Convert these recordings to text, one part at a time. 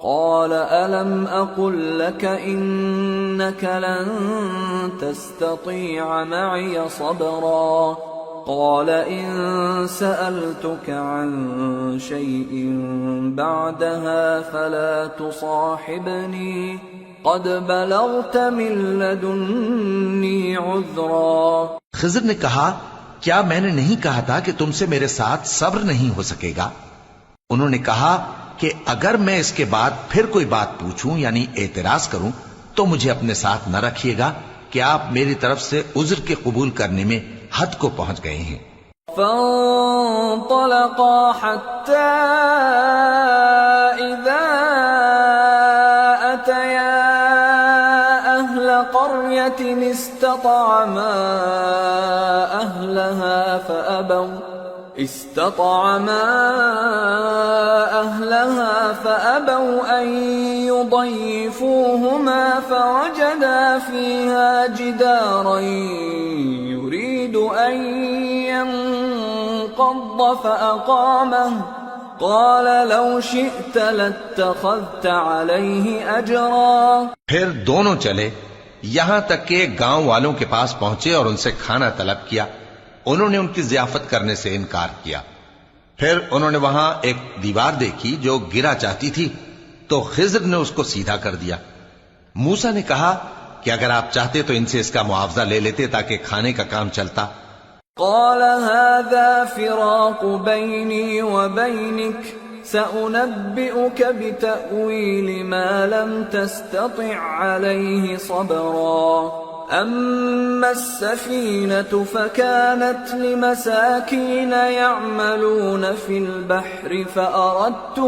قال ألم أقل لك إنك لن تستطيع معي صبرا قال إن سألتك عن شيء بعدها فلا تصاحبني قد بلغت من لدني عذرا۔ خضر نے کہا کیا میں نے نہیں کہا تھا کہ تم سے میرے ساتھ صبر نہیں ہو سکے گا؟ انہوں نے کہا کہ اگر میں اس کے بعد پھر کوئی بات پوچھوں یعنی اعتراض کروں تو مجھے اپنے ساتھ نہ رکھیے گا کہ آپ میری طرف سے عذر کے قبول کرنے میں حد کو پہنچ گئے ہیں۔ فانطلقا حتى إذا أتيا أهل قرية استطعما أهلها فأبوا أن يضيفوهما فوجدا فيها جدارا يريد أن ينقض فأقامه قال لو شئت لاتخذت عليه أجرا۔ پھر دونوں چلے یہاں تک کہ گاؤں والوں کے پاس پہنچے اور ان سے کھانا طلب کیا۔ انہوں نے ان کی ضیافت کرنے سے انکار کیا۔ پھر انہوں نے وہاں ایک دیوار دیکھی جو گرا چاہتی تھی تو خضر نے اس کو سیدھا کر دیا۔ موسیٰ نے کہا کہ اگر آپ چاہتے تو ان سے اس کا معاوضہ لے لیتے تاکہ کھانے کا کام چلتا۔ قال هذا فراق بيني وبينك سأنبئك بتأويل ما لم تستطع عليه صبرا أما السفينة فكانت لمساكين يعملون في البحر فأردت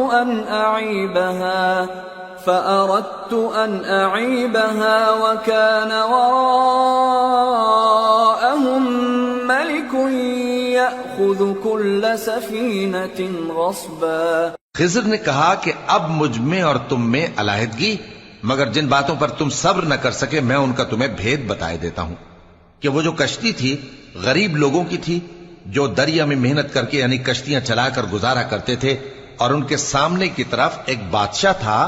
أن أعيبها وكان وراءهم ملك يأخذ كل سفينة غصبا۔ خضر نے کہا کہ اب مجھ میں اور تم میں علیحدگی، مگر جن باتوں پر تم صبر نہ کر سکے میں ان کا تمہیں بھید بتائے دیتا ہوں کہ وہ جو کشتی تھی غریب لوگوں کی تھی جو دریا میں محنت کر کے یعنی کشتیاں چلا کر گزارا کرتے تھے، اور ان کے سامنے کی طرف ایک بادشاہ تھا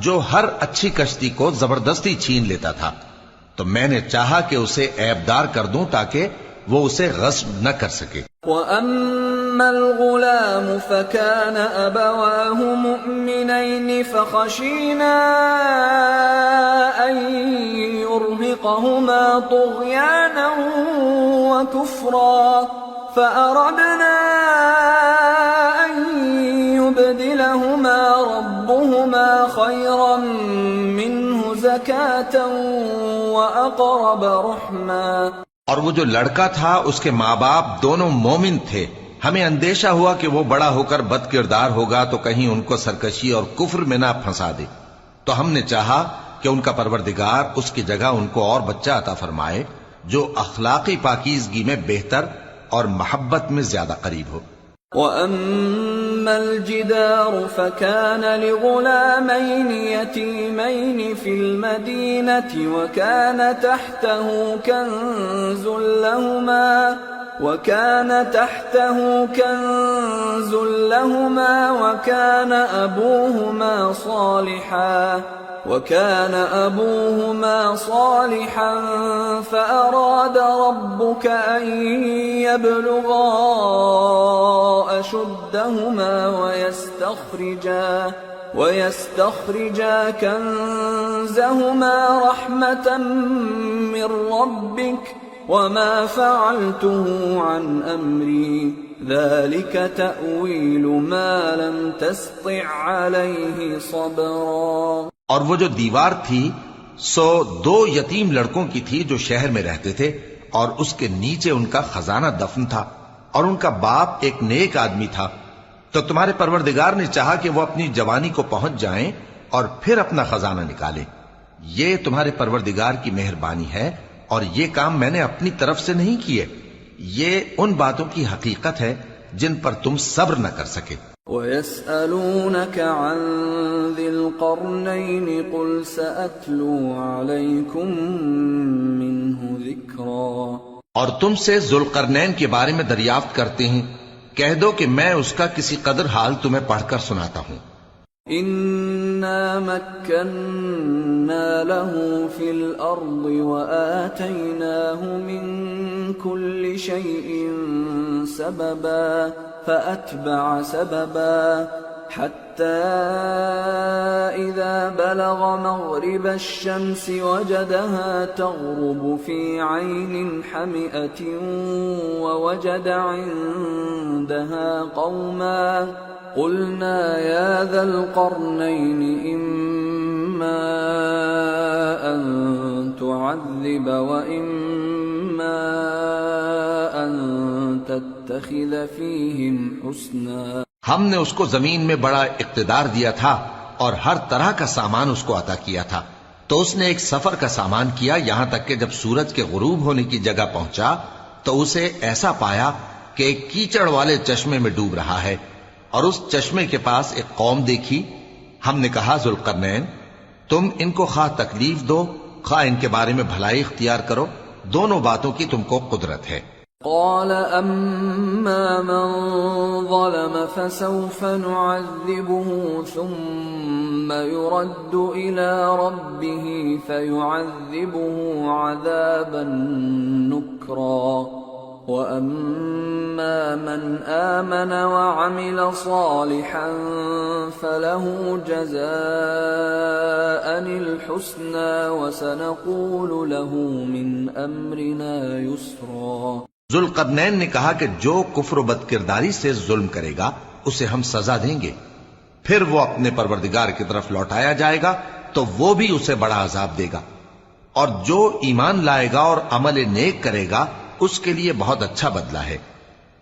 جو ہر اچھی کشتی کو زبردستی چھین لیتا تھا، تو میں نے چاہا کہ اسے عیبدار کر دوں تاکہ وہ اسے غصب نہ کر سکے۔ وَأَمَّا الْغُلَامُ فَكَانَ أَبَوَاهُ مُؤْمِنَيْنِ فَخَشِينَا أَن يُرْهِقَهُمَا طُغْيَانًا وَكُفْرًا فَأَرَدْنَا أَن يُبْدِلَهُمَا رَبُّهُمَا خَيْرًا مِّنْهُ زَكَاةً وَأَقْرَبَ رُحْمًا۔ اور وہ جو لڑکا تھا اس کے ماں باپ دونوں مومن تھے، ہمیں اندیشہ ہوا کہ وہ بڑا ہو کر بد کردار ہوگا تو کہیں ان کو سرکشی اور کفر میں نہ پھنسا دے، تو ہم نے چاہا کہ ان کا پروردگار اس کی جگہ ان کو اور بچہ عطا فرمائے جو اخلاقی پاکیزگی میں بہتر اور محبت میں زیادہ قریب ہو۔ وَأَمَّا الْجِدَارُ فَكَانَ لِغُلَامَيْنِ يَتِيمَيْنِ فِي الْمَدِينَةِ وَكَانَ تَحْتَهُ كَنْزٌ لَهُمَا وَكَانَ أَبُوهُمَا صَالِحًا فَأَرَادَ رَبُّكَ أَن يَبْلُغَا أَشُدَّهُمَا وَيَسْتَخْرِجَا كَنزَهُمَا رَحْمَةً مِّن رَّبِّكَ وَمَا فَعَلْتُهُ عَنْ أَمْرِي ذَلِكَ تَأْوِيلُ مَا لَمْ تَسْطِع عَلَيْهِ صَبْرًا۔ اور وہ جو دیوار تھی سو دو یتیم لڑکوں کی تھی جو شہر میں رہتے تھے، اور اس کے نیچے ان کا خزانہ دفن تھا، اور ان کا باپ ایک نیک آدمی تھا، تو تمہارے پروردگار نے چاہا کہ وہ اپنی جوانی کو پہنچ جائیں اور پھر اپنا خزانہ نکالے۔ یہ تمہارے پروردگار کی مہربانی ہے، اور یہ کام میں نے اپنی طرف سے نہیں کیے، یہ ان باتوں کی حقیقت ہے جن پر تم صبر نہ کر سکے۔ وَيَسْأَلُونَكَ عَنْ ذِي الْقَرْنَيْنِ قُلْ سَأَتْلُو عَلَيْكُمْ مِنْهُ ذِكْرًا۔ اور تم سے ذوالقرنین کے بارے میں دریافت کرتے ہیں، کہہ دو کہ میں اس کا کسی قدر حال تمہیں پڑھ کر سناتا ہوں۔ إنا مكنا له في الأرض وآتيناه من كل شيء سببا فأتبع سببا حتى إذا بلغ مغرب الشمس وجدها تغرب في عين حمئة ووجد عندها قوما قلنا يا ذا القرنين إما أن تعذب وإما أن تتخذ فيهم حسنا. ہم نے اس کو زمین میں بڑا اقتدار دیا تھا اور ہر طرح کا سامان اس کو عطا کیا تھا، تو اس نے ایک سفر کا سامان کیا، یہاں تک کہ جب سورج کے غروب ہونے کی جگہ پہنچا تو اسے ایسا پایا کہ ایک کیچڑ والے چشمے میں ڈوب رہا ہے، اور اس چشمے کے پاس ایک قوم دیکھی. ہم نے کہا ذوالقرنین تم ان کو خواہ تکلیف دو خواہ ان کے بارے میں بھلائی اختیار کرو، دونوں باتوں کی تم کو قدرت ہے. قال أما من ظلم فسوف نعذبه ثم يرد إلى ربه فيعذبه عذابا نكرا وأما من آمن وعمل صالحا فله جزاء الحسنى وسنقول له من أمرنا يسرا. ذوالقرنین نے کہا کہ جو کفر و بد کرداری سے ظلم کرے گا اسے ہم سزا دیں گے، پھر وہ اپنے پروردگار کی طرف لوٹایا جائے گا تو وہ بھی اسے بڑا عذاب دے گا، اور جو ایمان لائے گا اور عمل نیک کرے گا اس کے لیے بہت اچھا بدلہ ہے،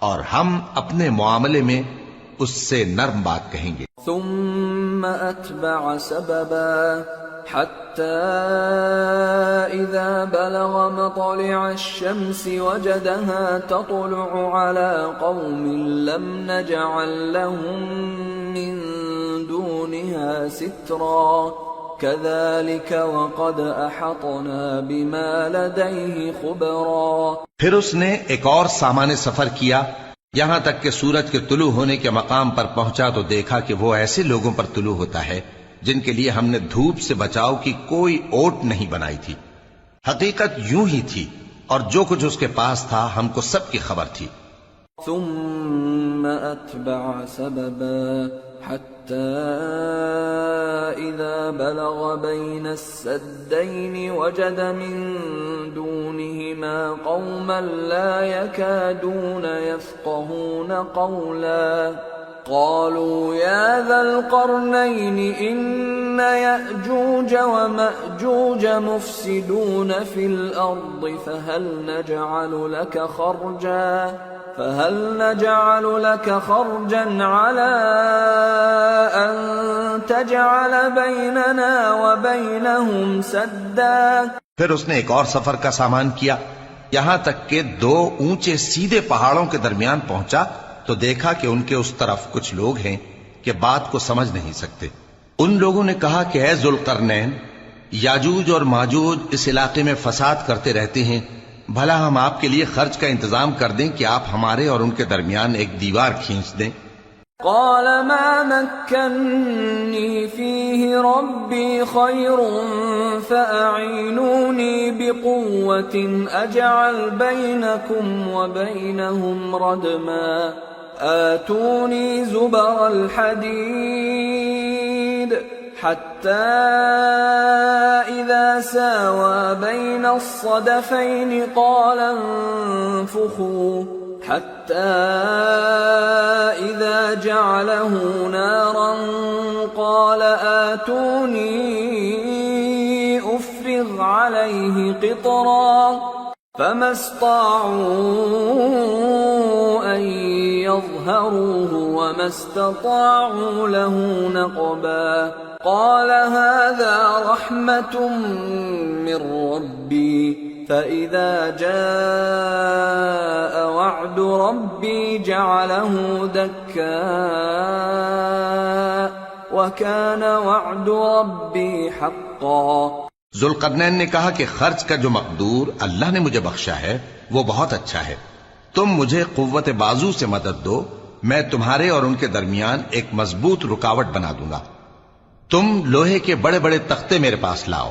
اور ہم اپنے معاملے میں اس سے نرم بات کہیں گے. ثم أتبع سببا حتى إذا بلغ مطلع الشمس وجدها تطلع على قوم لم نجعل لهم من دونها سترا كذلك وقد أحطنا بما لديه خبرا. پھر اس نے ایک اور سامان سفر کیا، یہاں تک کہ سورج کے طلوع ہونے کے مقام پر پہنچا تو دیکھا کہ وہ ایسے لوگوں پر طلوع ہوتا ہے جن کے لیے ہم نے دھوپ سے بچاؤ کی کوئی اوٹ نہیں بنائی تھی. حقیقت یوں ہی تھی اور جو کچھ اس کے پاس تھا ہم کو سب کی خبر تھی. ثم أتبع سببا حتى إذا بلغ بين السدين وجد من دونهما قوما لا يكادون يفقهون قولا قالوا يا ذا القرنين إن يأجوج ومأجوج مفسدون في الأرض فهل نجعل لك خرجا على أن تجعل بيننا وبينهم سدا. پھر اس نے ایک اور سفر کا سامان کیا، یہاں تک کہ دو اونچے سیدھے پہاڑوں کے درمیان پہنچا تو دیکھا کہ ان کے اس طرف کچھ لوگ ہیں کہ بات کو سمجھ نہیں سکتے. ان لوگوں نے کہا کہ اے ذوالقرنین، یاجوج اور ماجوج اس علاقے میں فساد کرتے رہتے ہیں، بھلا ہم آپ کے لیے خرچ کا انتظام کر دیں کہ آپ ہمارے اور ان کے درمیان ایک دیوار کھینچ دیں. قال ما مكنني فيه ربي خير فأعينوني بقوة أجعل بينكم وبينهم ردما آتوني زبر الحديد حتى إذا ساوى بين الصدفين قال انفخوا حتى إذا جعله نارا قال آتوني أفرغ عليه قطرا فما استطاعوا أن يظهروه وما استطاعوا له نقبا. قال هذا رحمة من ربي فإذا جاء وعد ربي جعله دكا وكان وعد ربي حقا. ذوالقرنین نے کہا کہ خرچ کا جو مقدور اللہ نے مجھے بخشا ہے وہ بہت اچھا ہے، تم مجھے قوت بازو سے مدد دو، میں تمہارے اور ان کے درمیان ایک مضبوط رکاوٹ بنا دوں گا. تم لوہے کے بڑے بڑے تختے میرے پاس لاؤ۔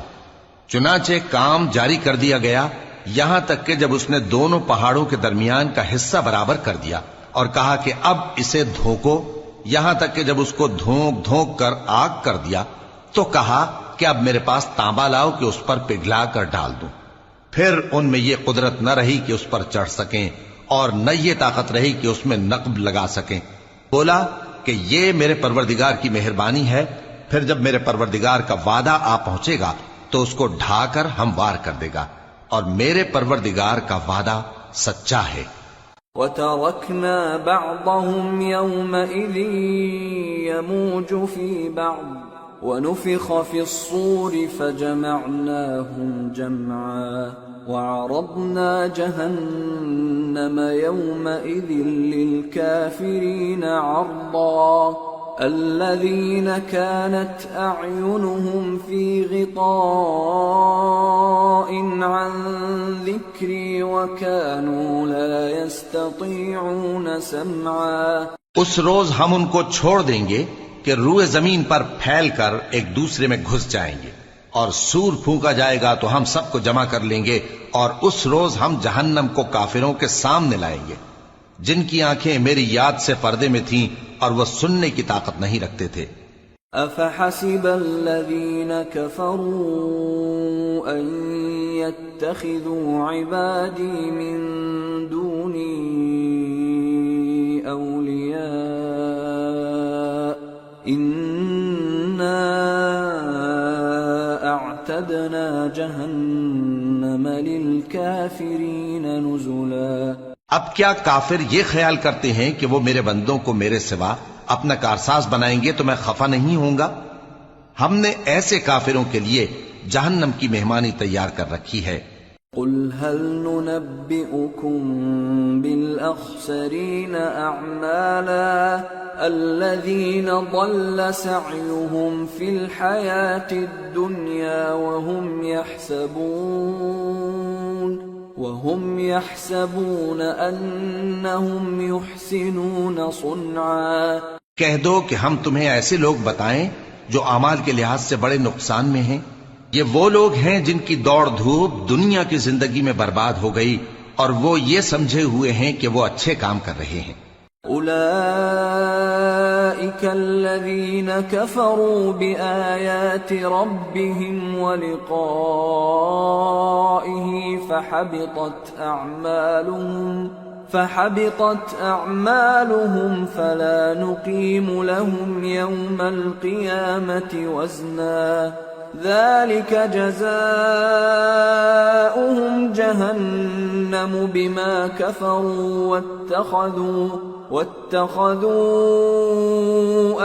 چنانچہ کام جاری کر دیا گیا، یہاں تک کہ جب اس نے دونوں پہاڑوں کے درمیان کا حصہ برابر کر دیا اور کہا کہ اب اسے دھوکو، یہاں تک کہ جب اس کو دھونک دھونک کر آگ کر دیا تو کہا کہ اب میرے پاس تانبا لاؤ کہ اس پر پگھلا کر ڈال دوں۔ پھر ان میں یہ قدرت نہ رہی کہ اس پر چڑھ سکیں اور نہ یہ طاقت رہی کہ اس میں نقب لگا سکیں۔ بولا کہ یہ میرے پروردگار کی مہربانی ہے، پھر جب میرے پروردگار کا وعدہ آ پہنچے گا تو اس کو ڈھا کر ہموار کر دے گا، اور میرے پروردگار کا وعدہ سچا ہے۔ وَتَرَكْنَا بَعْضَهُمْ يَوْمَئِذٍ يَمُوجُ فِي بَعْضٍ وَنُفِخَ فِي الصُّورِ فَجَمَعْنَاهُمْ جَمْعًا وَعَرَضْنَا جَهَنَّمَ يَوْمَئِذٍ لِلْكَافِرِينَ عَرْضًا الذين كانت أعينهم في غطاء عن ذكري وكانوا لا يستطيعون سمعا۔ اس روز ہم ان کو چھوڑ دیں گے کہ روئے زمین پر پھیل کر ایک دوسرے میں گھس جائیں گے، اور سور پھونکا جائے گا تو ہم سب کو جمع کر لیں گے، اور اس روز ہم جہنم کو کافروں کے سامنے لائیں گے جن کی آنکھیں میری یاد سے پردے میں تھیں اور وہ سننے کی طاقت نہیں رکھتے تھے۔ أَفَحَسِبَ الَّذِينَ كَفَرُوا أَن يَتَّخِذُوا عِبَادِي مِن دُونِي أَوْلِيَاءَ إِنَّا أَعْتَدْنَا جَهَنَّمَ لِلْكَافِرِينَ نُزُلًا۔ اب کیا کافر یہ خیال کرتے ہیں کہ وہ میرے بندوں کو میرے سوا اپنا کارساز بنائیں گے تو میں خفا نہیں ہوں گا؟ ہم نے ایسے کافروں کے لیے جہنم کی مہمانی تیار کر رکھی ہے۔ قُلْ هَلْ نُنَبِّئُكُمْ بِالْأَخْسَرِينَ أَعْمَالًا الَّذِينَ ضَلَّ سَعْيُهُمْ فِي الْحَيَاةِ الدُّنْيَا وَهُمْ يَحْسَبُونَ أَنَّهُمْ يُحْسِنُونَ صُنْعًا۔ کہہ دو کہ ہم تمہیں ایسے لوگ بتائیں جو اعمال کے لحاظ سے بڑے نقصان میں ہیں۔ یہ وہ لوگ ہیں جن کی دوڑ دھوپ دنیا کی زندگی میں برباد ہو گئی اور وہ یہ سمجھے ہوئے ہیں کہ وہ اچھے کام کر رہے ہیں۔ أولئك الذين كفروا بآيات ربهم ولقائه فحبطت أعمالهم فلا نقيم لهم يوم القيامة وزنا ذلك جزاؤهم جهنم بما كفروا واتخذوا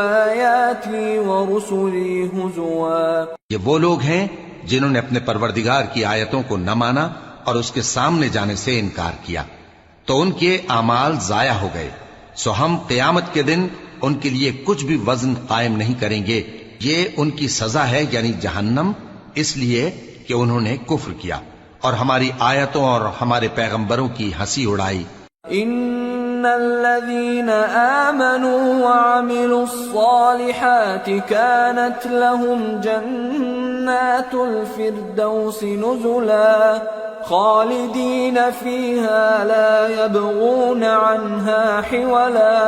آياتي ورسلي هزوا۔ یہ وہ لوگ ہیں جنہوں نے اپنے پروردگار کی آیتوں کو نہ مانا اور اس کے سامنے جانے سے انکار کیا تو ان کے اعمال ضائع ہو گئے، سو ہم قیامت کے دن ان کے لیے کچھ بھی وزن قائم نہیں کریں گے۔ یہ ان کی سزا ہے یعنی جہنم، اس لیے کہ انہوں نے کفر کیا اور ہماری آیتوں اور ہمارے پیغمبروں کی ہنسی اڑائی۔ ان الذين آمنوا وعملوا الصالحات كانت لهم جنات الفردوس نزلا خالدين فيها لا يبغون عنها حولا۔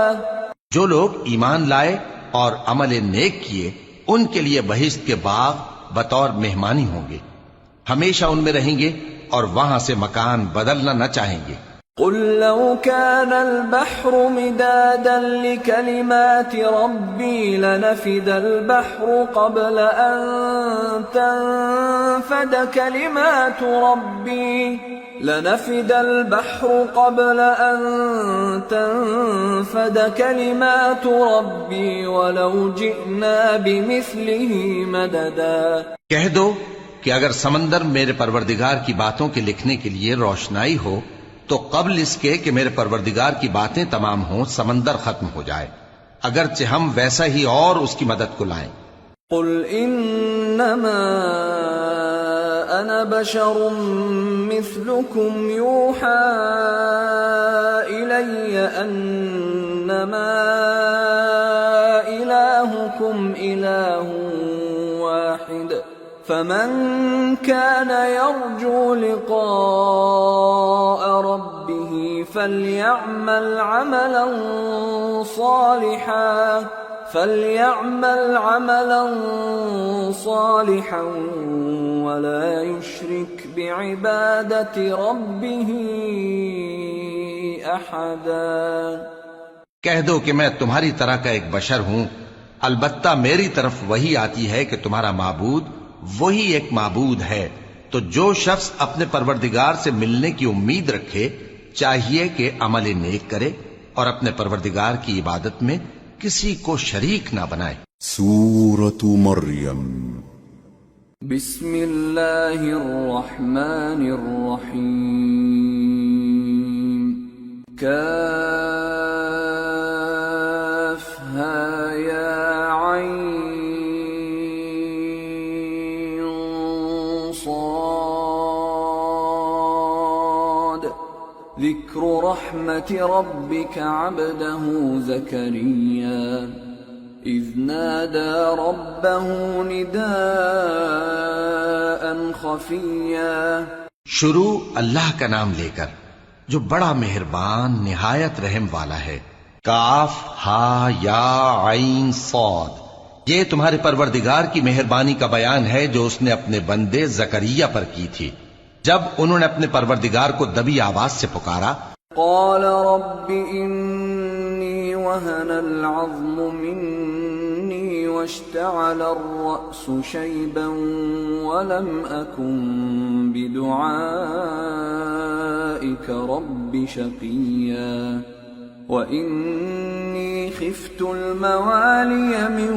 جو لوگ ایمان لائے اور عمل نیک کیے ان کے لیے بہشت کے باغ بطور مہمانی ہوں گے، ہمیشہ ان میں رہیں گے اور وہاں سے مکان بدلنا نہ چاہیں گے۔ قل لو كان البحر مدادا لكلمات ربي لنفد البحر قبل أن تنفد كلمات ربي ولو جئنا بمثله مددا۔ کہہ دو کہ اگر سمندر میرے پروردگار کی باتوں کے لکھنے کے لیے روشنائی ہو تو قبل اس کے کہ میرے پروردگار کی باتیں تمام ہوں سمندر ختم ہو جائے، اگرچہ ہم ویسا ہی اور اس کی مدد کو لائیں۔ قل انما انا بشر مثلكم يوحى الي انما الهكم اله واحد فمن كان يرجو لقاء ربه فليعمل عملا صالحا ولا يشرك بعبادة ربه أحدا۔ کہہ دو کہ میں تمہاری طرح کا ایک بشر ہوں، البتہ میری طرف وہی آتی ہے کہ تمہارا معبود وہی ایک معبود ہے، تو جو شخص اپنے پروردگار سے ملنے کی امید رکھے چاہیے کہ عمل نیک کرے اور اپنے پروردگار کی عبادت میں کسی کو شریک نہ بنائے۔ سورة مریم۔ بسم اللہ الرحمن الرحیم۔ کافہا یا عین صاد۔ ذکر رحمت ربک عبدہ زکریا اذ نادى ربه نداء خفيا۔ شروع اللہ کا نام لے کر جو بڑا مہربان نہایت رحم والا ہے۔ کاف ہا یا عین صاد، یہ تمہارے پروردگار کی مہربانی کا بیان ہے جو اس نے اپنے بندے زکریا پر کی تھی جب انہوں نے اپنے پروردگار کو دبی آواز سے پکارا۔ قال رب انی وهن العظم مني واشتعل الرأس شيبا ولم أكن بدعائك رب شقيا وإني خفت الموالي من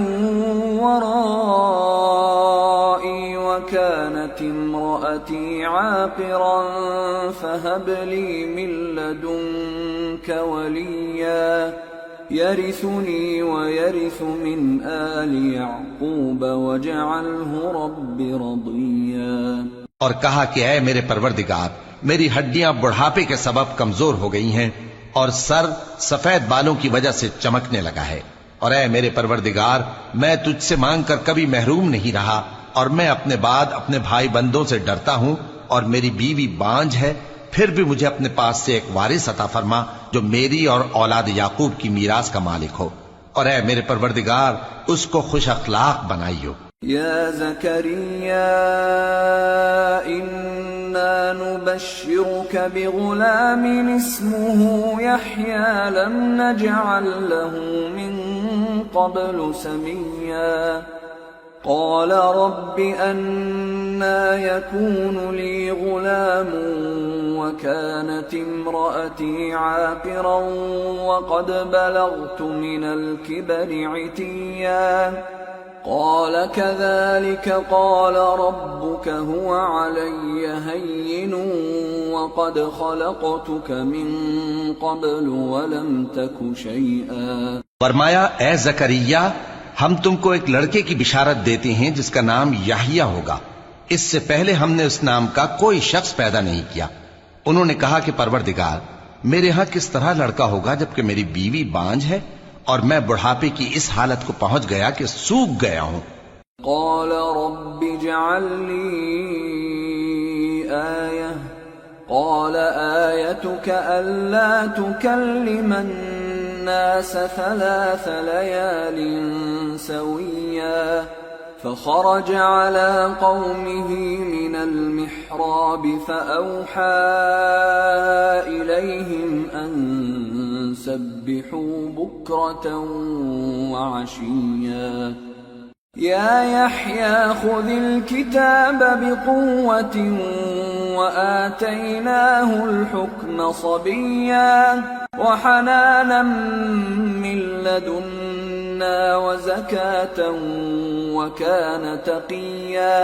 ورائي وكانت امرأتي عاقرا فهب لي من لدنك وليا يرثني ويرث من آل يعقوب واجعله رب رضيا۔ اور کہا کہ اے میرے پروردگار، میری ہڈیاں بڑھاپے کے سبب کمزور ہو گئی ہیں اور سر سفید بالوں کی وجہ سے چمکنے لگا ہے، اور اے میرے پروردگار میں تجھ سے مانگ کر کبھی محروم نہیں رہا، اور میں اپنے بعد اپنے بھائی بندوں سے ڈرتا ہوں، اور میری بیوی بانجھ ہے، پھر بھی مجھے اپنے پاس سے ایک وارث عطا فرما جو میری اور اولاد یعقوب کی میراث کا مالک ہو، اور اے میرے پروردگار اس کو خوش اخلاق بنائیو۔ یا زکریا انا نبشرك بغلام اسمه يحيى لم نجعل له من قبل سميا قال رب أنا يكون لي غلام وكانت امرأتي عاقرا وقد بلغت من الكبر عتيا قال كذلك قال ربك هو علي هين وقد خلقتك من قبل ولم تك شيئا۔ فرمایا اے زکریا ہم تم کو ایک لڑکے کی بشارت دیتے ہیں جس کا نام یحییٰ ہوگا، اس سے پہلے ہم نے اس نام کا کوئی شخص پیدا نہیں کیا۔ انہوں نے کہا کہ پروردگار میرے ہاں کس طرح لڑکا ہوگا جبکہ میری بیوی بانجھ ہے اور میں بڑھاپے کی اس حالت کو پہنچ گیا کہ سوکھ گیا ہوں۔ قال رب اجعل لي آية قال آيتك ألا تكلم الناس 3 ليال سويا فخرج على قومه من المحراب فأوحى إليهم أن سبحوا بكرة وعشيا يا يحيى خذ الكتاب بقوة وآتيناه الحكم صبيا وحنانا من لدنا وزكاة وكان تقيا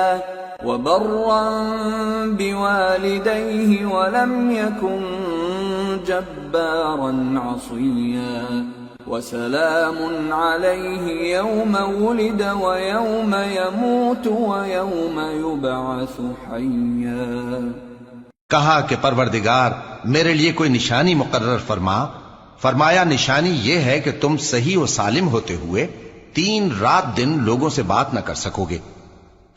وبرا بوالديه ولم يكن جبارا عصيا وسلام عليه يوم ولد ويوم يموت ويوم يبعث حيا۔ کہا کہ پروردگار میرے لیے کوئی نشانی مقرر فرما۔ فرمایا نشانی یہ ہے کہ تم صحیح و سالم ہوتے ہوئے 3 رات دن لوگوں سے بات نہ کر سکو گے،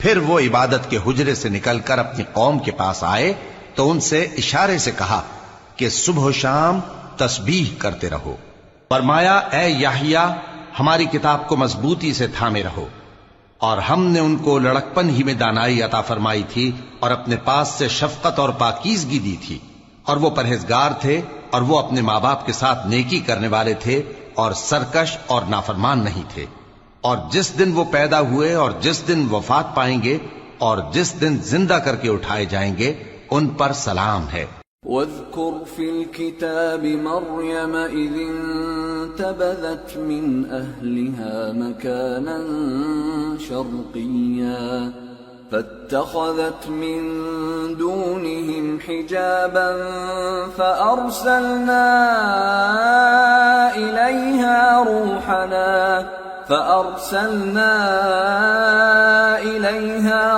پھر وہ عبادت کے حجرے سے نکل کر اپنی قوم کے پاس آئے تو ان سے اشارے سے کہا کہ صبح و شام تسبیح کرتے رہو۔ فرمایا اے یحییٰ ہماری کتاب کو مضبوطی سے تھامے رہو، اور ہم نے ان کو لڑکپن ہی میں دانائی عطا فرمائی تھی اور اپنے پاس سے شفقت اور پاکیزگی دی تھی، اور وہ پرہیزگار تھے اور وہ اپنے ماں باپ کے ساتھ نیکی کرنے والے تھے اور سرکش اور نافرمان نہیں تھے۔ اور جس دن وہ پیدا ہوئے اور جس دن وفات پائیں گے اور جس دن زندہ کر کے اٹھائے جائیں گے ان پر سلام ہے۔ واذكر في الكتاب مريم إذ انتبذت من أهلها مكانا شرقيا فاتخذت من دونهم حجابا فأرسلنا إليها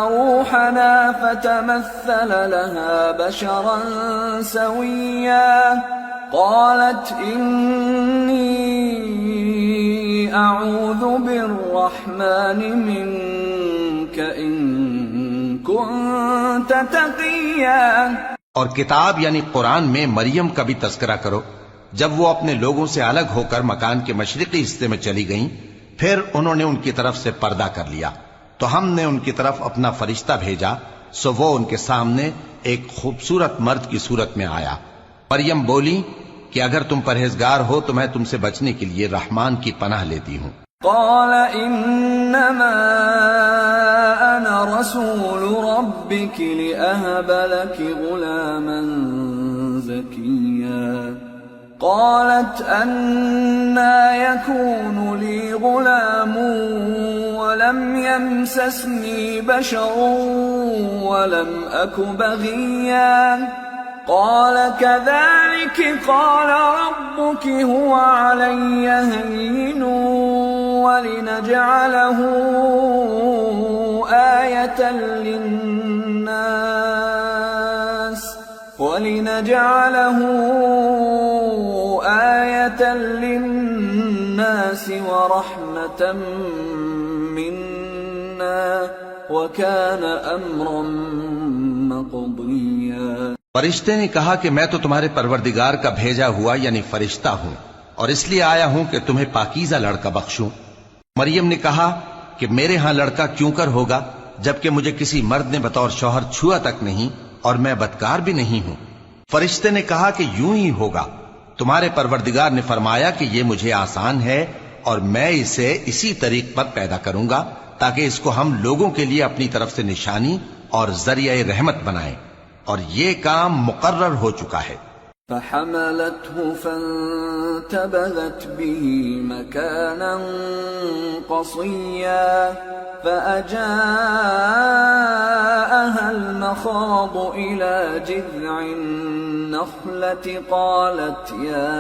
روحنا فتمثل لها بشرا سويا قالت إني أعوذ بالرحمن منك إن كنت تقيا۔ اور کتاب یعنی قرآن میں مریم کا بھی تذکرہ کرو جب وہ اپنے لوگوں سے الگ ہو کر مکان کے مشرقی حصے میں چلی گئیں، پھر انہوں نے ان کی طرف سے پردہ کر لیا تو ہم نے ان کی طرف اپنا فرشتہ بھیجا، سو وہ ان کے سامنے ایک خوبصورت مرد کی صورت میں آیا۔ مریم بولی کہ اگر تم پرہیزگار ہو تو میں تم سے بچنے کے لیے رحمان کی پناہ لیتی ہوں۔ قال انما انا رسول ربك لأهب لك غلاما زكيا قالت أنا يكون لي غلام ولم يمسسني بشر ولم أك بغيا قال كذلك قال ربك هو علي هين ولنجعله آية للناس ورحمة منا وكان أمرا مقضيا۔ فرشتے نے کہا کہ میں تو تمہارے پروردگار کا بھیجا ہوا یعنی فرشتہ ہوں، اور اس لیے آیا ہوں کہ تمہیں پاکیزہ لڑکا بخشوں۔ مریم نے کہا کہ میرے ہاں لڑکا کیوں کر ہوگا جبکہ مجھے کسی مرد نے بطور شوہر چھوا تک نہیں اور میں بدکار بھی نہیں ہوں۔ فرشتے نے کہا کہ یوں ہی ہوگا، تمہارے پروردگار نے فرمایا کہ یہ مجھے آسان ہے اور میں اسے اسی طریق پر پیدا کروں گا تاکہ اس کو ہم لوگوں کے لیے اپنی طرف سے نشانی اور ذریعہ رحمت بنائیں، اور یہ کام مقرر ہو چکا ہے۔ فحملته فانتبذت به مكانا قصيا فأجاءها المخاض إلى جذع النخلة قالت يا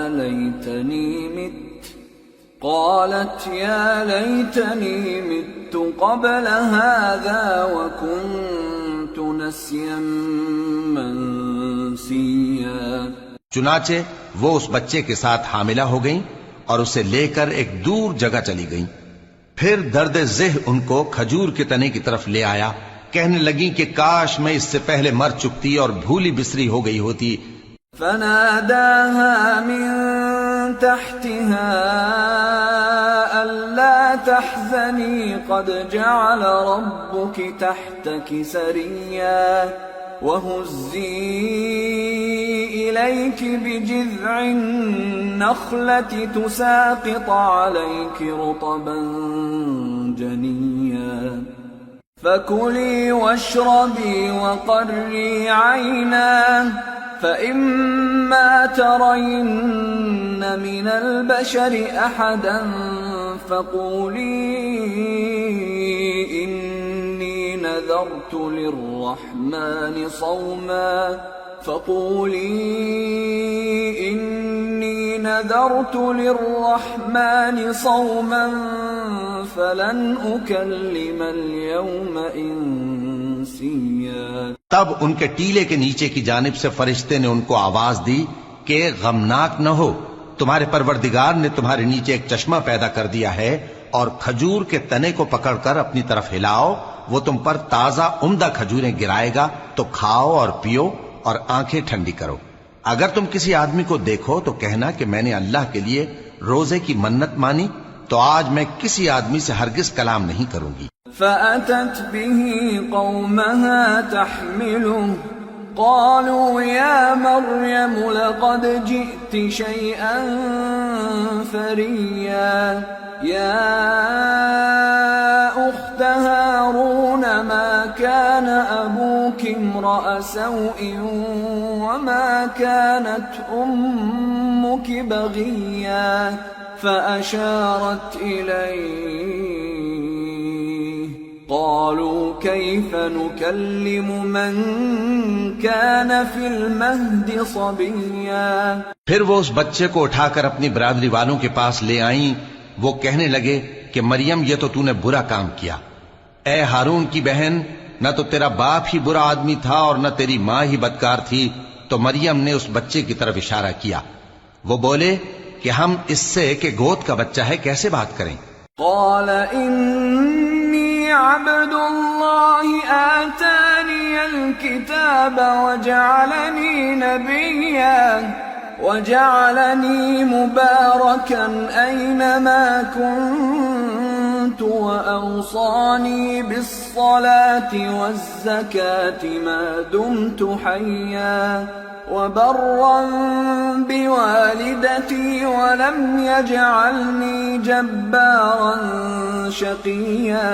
ليتني مت قبل هذا وكنت نسيا منسيا۔ چنانچہ وہ اس بچے کے ساتھ حاملہ ہو گئیں اور اسے لے کر ایک دور جگہ چلی گئیں۔ پھر درد ذہ ان کو کھجور کے تنے کی طرف لے آیا، کہنے لگیں کہ کاش میں اس سے پہلے مر چکتی اور بھولی بسری ہو گئی ہوتی۔ فناداها من تحتها ألا تحزني قد جعل ربك تحتك سريا وهزي إليك بجذع النخلة تساقط عليك رطبا جنيا فكلي واشربي وقري عينا فإما ترين من البشر أحدا فقولي إني نذرت للرحمن صوما فلن أكلم اليوم إنسيا۔ تب ان کے ٹیلے کے نیچے کی جانب سے فرشتے نے ان کو آواز دی کہ غمناک نہ ہو، تمہارے پروردگار نے تمہارے نیچے ایک چشمہ پیدا کر دیا ہے، اور کھجور کے تنے کو پکڑ کر اپنی طرف ہلاؤ وہ تم پر تازہ عمدہ کھجوریں گرائے گا تو کھاؤ اور پیو اور آنکھیں ٹھنڈی کرو۔ اگر تم کسی آدمی کو دیکھو تو کہنا کہ میں نے اللہ کے لیے روزے کی منت مانی، تو آج میں کسی آدمی سے ہرگز کلام نہیں کروں گی۔ فأتت به قومها تحمله قالوا يا مريم لقد جئت شيئا فريا يا أخت هارون ما كان أبوك امرأ سوء وما كانت أمك بغيا فأشارت إليه قالوا كيف نكلم من كان في المهد صبيا۔ پھر وہ اس بچے کو اٹھا کر اپنی برادری والوں کے پاس لے آئیں۔ وہ کہنے لگے کہ مریم یہ تو نے برا کام کیا۔ اے ہارون کی بہن، نہ تو تیرا باپ ہی برا آدمی تھا اور نہ تیری ماں ہی بدکار تھی۔ تو مریم نے اس بچے کی طرف اشارہ کیا۔ وہ بولے کہ ہم اس سے کہ گود کا بچہ ہے کیسے بات کریں؟ قال إني عبد الله آتاني الكتاب وجعلني نبيا وجعلني مباركا أينما كنت وأوصاني بالصلاة والزكاة ما دمت حيا وبرا بوالدتي ولم يجعلني جبارا شقيا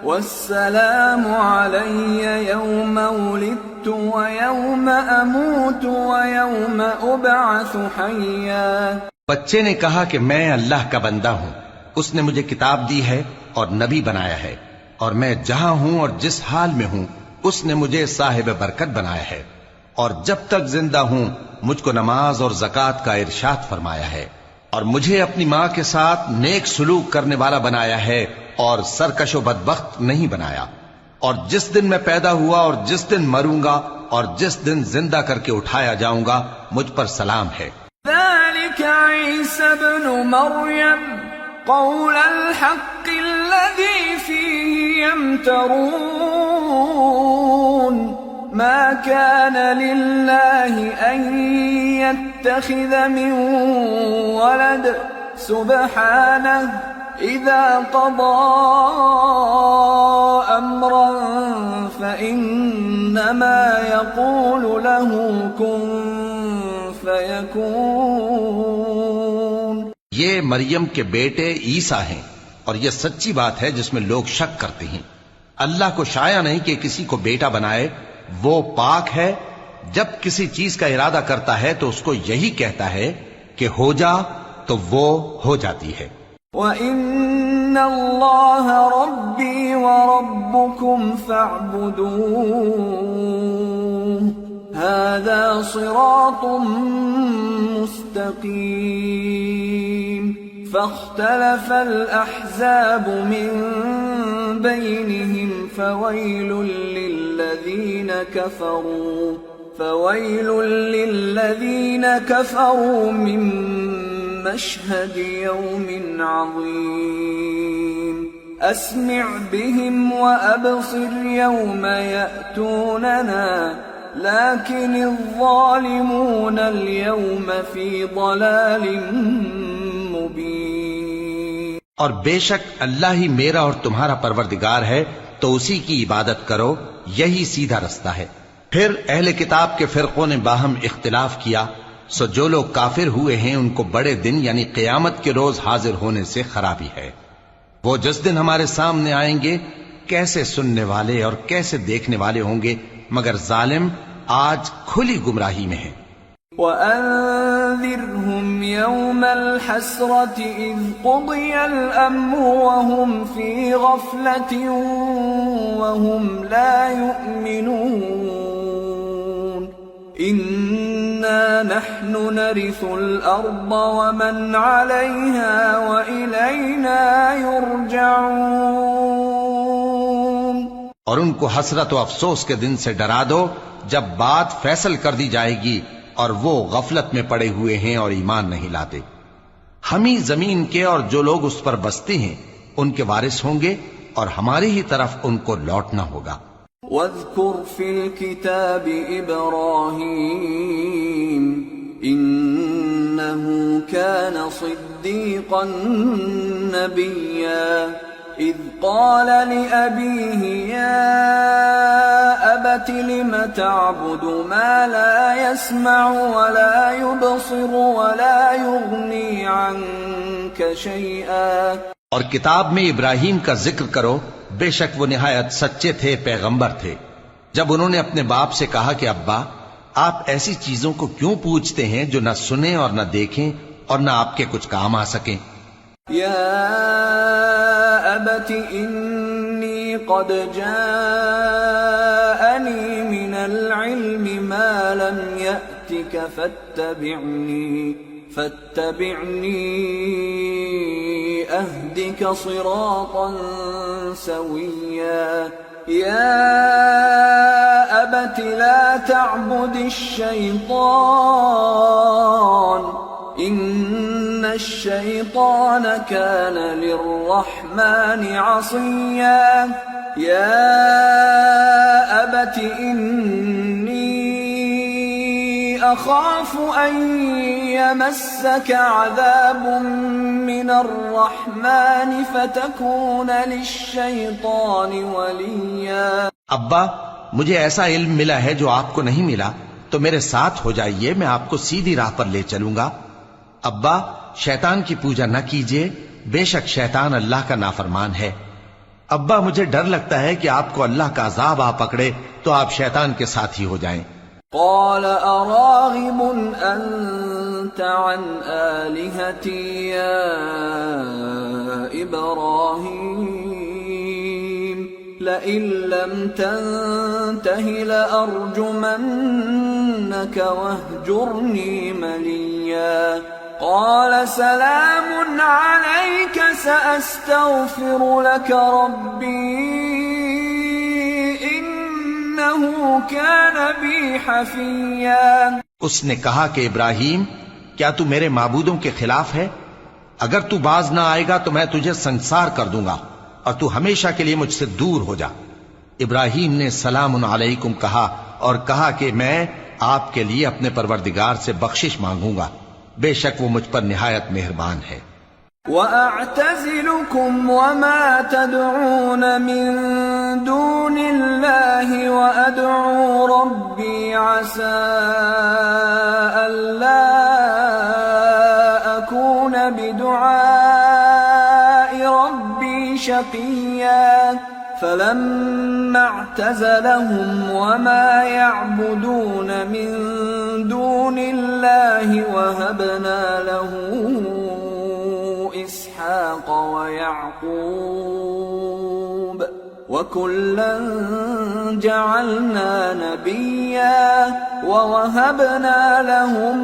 والسلام علي يوم ولدت ويوم أموت ويوم أبعث حيا۔ بچے نے کہا کہ میں اللہ کا بندہ ہوں، اس نے مجھے کتاب دی ہے اور نبی بنایا ہے، اور میں جہاں ہوں اور جس حال میں ہوں اس نے مجھے صاحب برکت بنایا ہے، اور جب تک زندہ ہوں مجھ کو نماز اور زکوٰۃ کا ارشاد فرمایا ہے، اور مجھے اپنی ماں کے ساتھ نیک سلوک کرنے والا بنایا ہے اور سرکش و بدبخت نہیں بنایا، اور جس دن میں پیدا ہوا اور جس دن مروں گا اور جس دن زندہ کر کے اٹھایا جاؤں گا مجھ پر سلام ہے۔ ذلك عيسى ابن مريم قول الحق الذي فيه يمترون ما كان لله أن يتخذ من ولد سبحانه إذا قضى أمرا فإنما يقول له كن فيكون۔ یہ مریم کے بیٹے عیسیٰ ہیں، اور یہ سچی بات ہے جس میں لوگ شک کرتے ہیں۔ اللہ کو شایع نہیں کہ کسی کو بیٹا بنائے، وہ پاک ہے، جب کسی چیز کا ارادہ کرتا ہے تو اس کو یہی کہتا ہے کہ ہو جا تو وہ ہو جاتی ہے۔ وَإِنَّ اللَّهَ رَبِّي وَرَبُّكُمْ فَاعْبُدُوهُ هَذَا صِرَاطٌ مُسْتَقِيمٌ۔ فَاخْتَلَفَ الْأَحْزَابُ مِنْ بَيْنِهِمْ فَوَيْلٌ لِلَّذِينَ كَفَرُوا مِنْ مَشْهَدِ يَوْمٍ عَظِيمٍ أَسْمِعْ بِهِمْ وَأَبْصِرْ يَوْمَ يَأْتُونَنَا لَكِنِ الظَّالِمُونَ الْيَوْمَ فِي ضَلَالٍ مُبِينٍ۔ اور بے شک اللہ ہی میرا اور تمہارا پروردگار ہے، تو اسی کی عبادت کرو، یہی سیدھا رستہ ہے۔ پھر اہل کتاب کے فرقوں نے باہم اختلاف کیا، سو جو لوگ کافر ہوئے ہیں ان کو بڑے دن یعنی قیامت کے روز حاضر ہونے سے خرابی ہے۔ وہ جس دن ہمارے سامنے آئیں گے کیسے سننے والے اور کیسے دیکھنے والے ہوں گے، مگر ظالم آج کھلی گمراہی میں ہیں۔ وَأَنذِرْهُمْ يَوْمَ الْحَسْرَةِ إِذْ قُضِيَ الْأَمْرُ وَهُمْ فِي غَفْلَةٍ وَهُمْ لَا يُؤْمِنُونَ إِنَّا نَحْنُ نَرِثُ الْأَرْضَ وَمَنْ عَلَيْهَا وَإِلَيْنَا يُرْجَعُونَ۔ اور ان کو حسرت و افسوس کے دن سے ڈرا دو جب بات فیصل کر دی جائے گی اور وہ غفلت میں پڑے ہوئے ہیں اور ایمان نہیں لاتے۔ ہم ہی زمین کے اور جو لوگ اس پر بستے ہیں ان کے وارث ہوں گے، اور ہماری ہی طرف ان کو لوٹنا ہوگا۔ واذكر في الكتاب إبراهيم إنه كان صديقا نبيا إذ قال لأبيه يا أبت لم تعبد ما لا يسمع ولا يبصر ولا يغني عنك شيئا۔ اور کتاب میں ابراہیم کا ذکر کرو، بے شک وہ نہایت سچے تھے، پیغمبر تھے، جب انہوں نے اپنے باپ سے کہا کہ ابا آپ ایسی چیزوں کو کیوں پوچھتے ہیں جو نہ سنیں اور نہ دیکھیں اور نہ آپ کے کچھ کام آ سکیں۔ یا ابت انی قد جاءنی من العلم ما لم یأتک فاتبعنی اہدک صراطا سویا۔ یا ابت لا تعبد الشیطان ان الشیطان کان للرحمن عصیا۔ یا ابت انی اخاف ان یمسک عذاب من الرحمن فتکون للشیطان ولیا۔ ابا مجھے ایسا علم ملا ہے جو آپ کو نہیں ملا، تو میرے ساتھ ہو جائیے، میں آپ کو سیدھی راہ پر لے چلوں گا۔ ابا شیطان کی پوجا نہ کیجیے، بے شک شیطان اللہ کا نافرمان ہے۔ ابا مجھے ڈر لگتا ہے کہ آپ کو اللہ کا عذاب آ پکڑے تو آپ شیطان کے ساتھی ہو جائیں۔ قال اراغب انت عن آلهتي يا ابراهيم لئن لم تنته لأرجمنك واهجرني مليا۔ قال سلام عليك سأستغفر لك ربي إنه كان بي حفيا۔ اس نے کہا کہ ابراہیم کیا تو میرے معبودوں کے خلاف ہے؟ اگر تو باز نہ آئے گا تو میں تجھے سنسار کر دوں گا اور تو ہمیشہ کے لیے مجھ سے دور ہو جا۔ ابراہیم نے سلام علیکم کہا اور کہا کہ میں آپ کے لیے اپنے پروردگار سے بخشش مانگوں گا، بے شک وہ مجھ پر نہایت مہربان ہے۔ وَأَعْتَزِلُكُمْ وَمَا تَدْعُونَ مِن دُونِ اللَّهِ وَأَدْعُو رَبِّي عَسَىٰ أَلَّا أَكُونَ بِدُعَاءِ رَبِّي شَقِيًّا۔ فَلَمَّا اعْتَزَلَهُمْ وَمَا يَعْبُدُونَ مِن دُونِ اللَّهِ وَهَبْنَا لَهُ إسحاق ويعقوب وكلا جعلنا نبيا ووهبنا لهم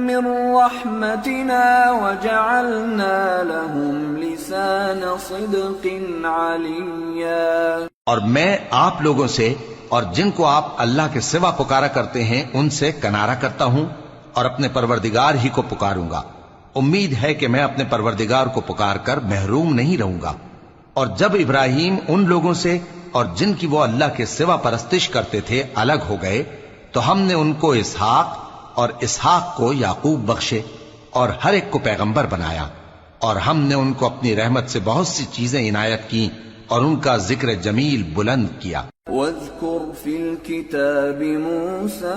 من رحمتنا وجعلنا لهم لسان صدق عليا۔ اور میں آپ لوگوں سے اور جن کو آپ اللہ کے سوا پکارا کرتے ہیں ان سے کنارہ کرتا ہوں اور اپنے پروردگار ہی کو پکاروں گا۔ امید ہے کہ میں اپنے پروردگار کو پکار کر محروم نہیں رہوں گا۔ اور جب ابراہیم ان لوگوں سے اور جن کی وہ اللہ کے سوا پرستش کرتے تھے الگ ہو گئے تو ہم نے ان کو اسحاق اور اسحاق کو یعقوب بخشے اور ہر ایک کو پیغمبر بنایا، اور ہم نے ان کو اپنی رحمت سے بہت سی چیزیں عنایت کی اور ان کا ذکر جمیل بلند کیا۔ واذكر في الكتاب موسى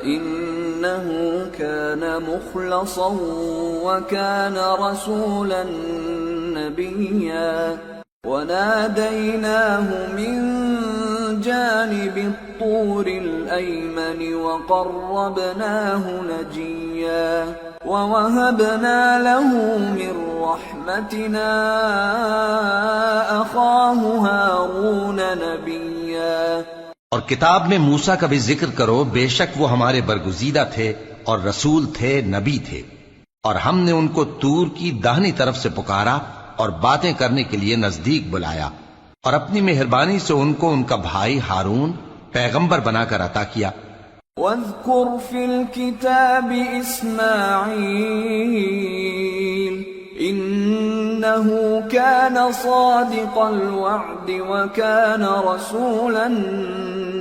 إنه كان مخلصا وكان رسولا نبيا وناديناه من جانب الطور الأيمن وقربناه نجيا ووهبنا له من رحمتنا أخاه هارون نبيا۔ اور کتاب میں موسیٰ کا بھی ذکر کرو، بے شک وہ ہمارے برگزیدہ تھے اور رسول تھے، نبی تھے، اور ہم نے ان کو طور کی داہنی طرف سے پکارا اور باتیں کرنے کے لیے نزدیک بلایا، اور اپنی مہربانی سے ان کو ان کا بھائی ہارون پیغمبر بنا کر عطا کیا۔ واذكر في الكتاب إسماعيل إنه كان صادق الوعد وكان رسولا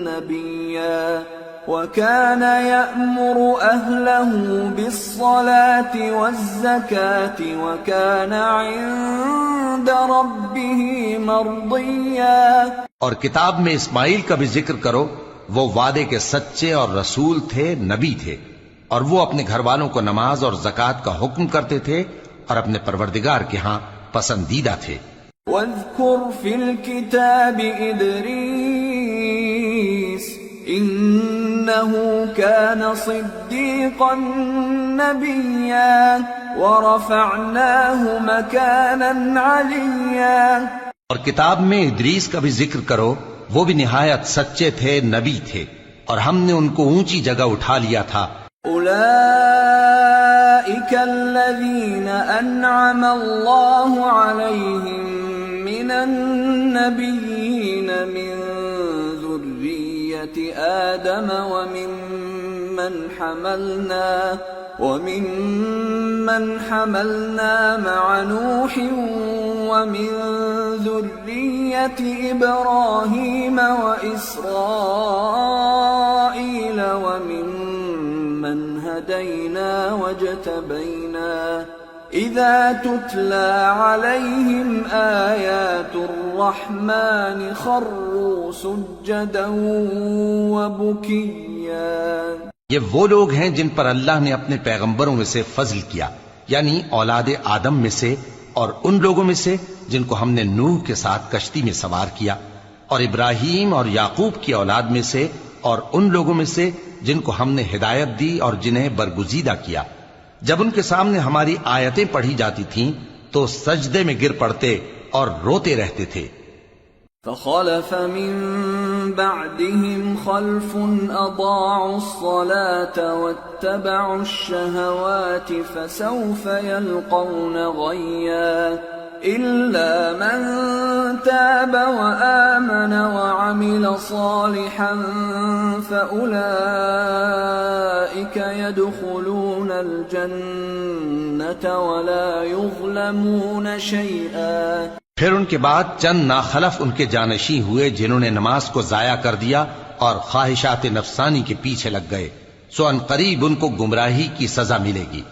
نبيا وكان يأمر أهله بالصلاة والزكاة وكان عند ربه مرضيا. اور کتاب میں اسماعیل کا بھی ذکر کرو، وہ وعدے کے سچے اور رسول تھے، نبی تھے، اور وہ اپنے گھر والوں کو نماز اور زکوٰۃ کا حکم کرتے تھے اور اپنے پروردگار کے ہاں پسندیدہ تھے. واذكر في الكتاب إدريس إنه كان صديقا نبيا ورفعناه مكانا عليا. اور کتاب میں ادریس کا بھی ذکر کرو، وہ بھی نہایت سچے تھے، نبی تھے، اور ہم نے ان کو اونچی جگہ اٹھا لیا تھا. أولئك الذين أنعم الله عليهم من النبيين من ذرية آدم ومن حملنا مع نوح ومن ذرية إبراهيم وإسرائيل وممن هدينا واجتبينا إذا تتلى عليهم آيات الرحمن خروا سجدا وبكيا. یہ وہ لوگ ہیں جن پر اللہ نے اپنے پیغمبروں میں سے فضل کیا، یعنی اولاد آدم میں سے، اور ان لوگوں میں سے جن کو ہم نے نوح کے ساتھ کشتی میں سوار کیا، اور ابراہیم اور یعقوب کی اولاد میں سے، اور ان لوگوں میں سے جن کو ہم نے ہدایت دی اور جنہیں برگزیدہ کیا. جب ان کے سامنے ہماری آیتیں پڑھی جاتی تھیں تو سجدے میں گر پڑتے اور روتے رہتے تھے. فخلف من بعدهم خلف أضاعوا الصلاة واتبعوا الشهوات فسوف يلقون غيا إلا من تاب وآمن وعمل صالحا فأولئك يدخلون الجنة ولا يظلمون شيئا. پھر ان کے بعد چند ناخلف ان کے جانشیں ہوئے جنہوں نے نماز کو ضائع کر دیا اور خواہشات نفسانی کے پیچھے لگ گئے، سو ان قریب ان کو گمراہی کی سزا ملے گی.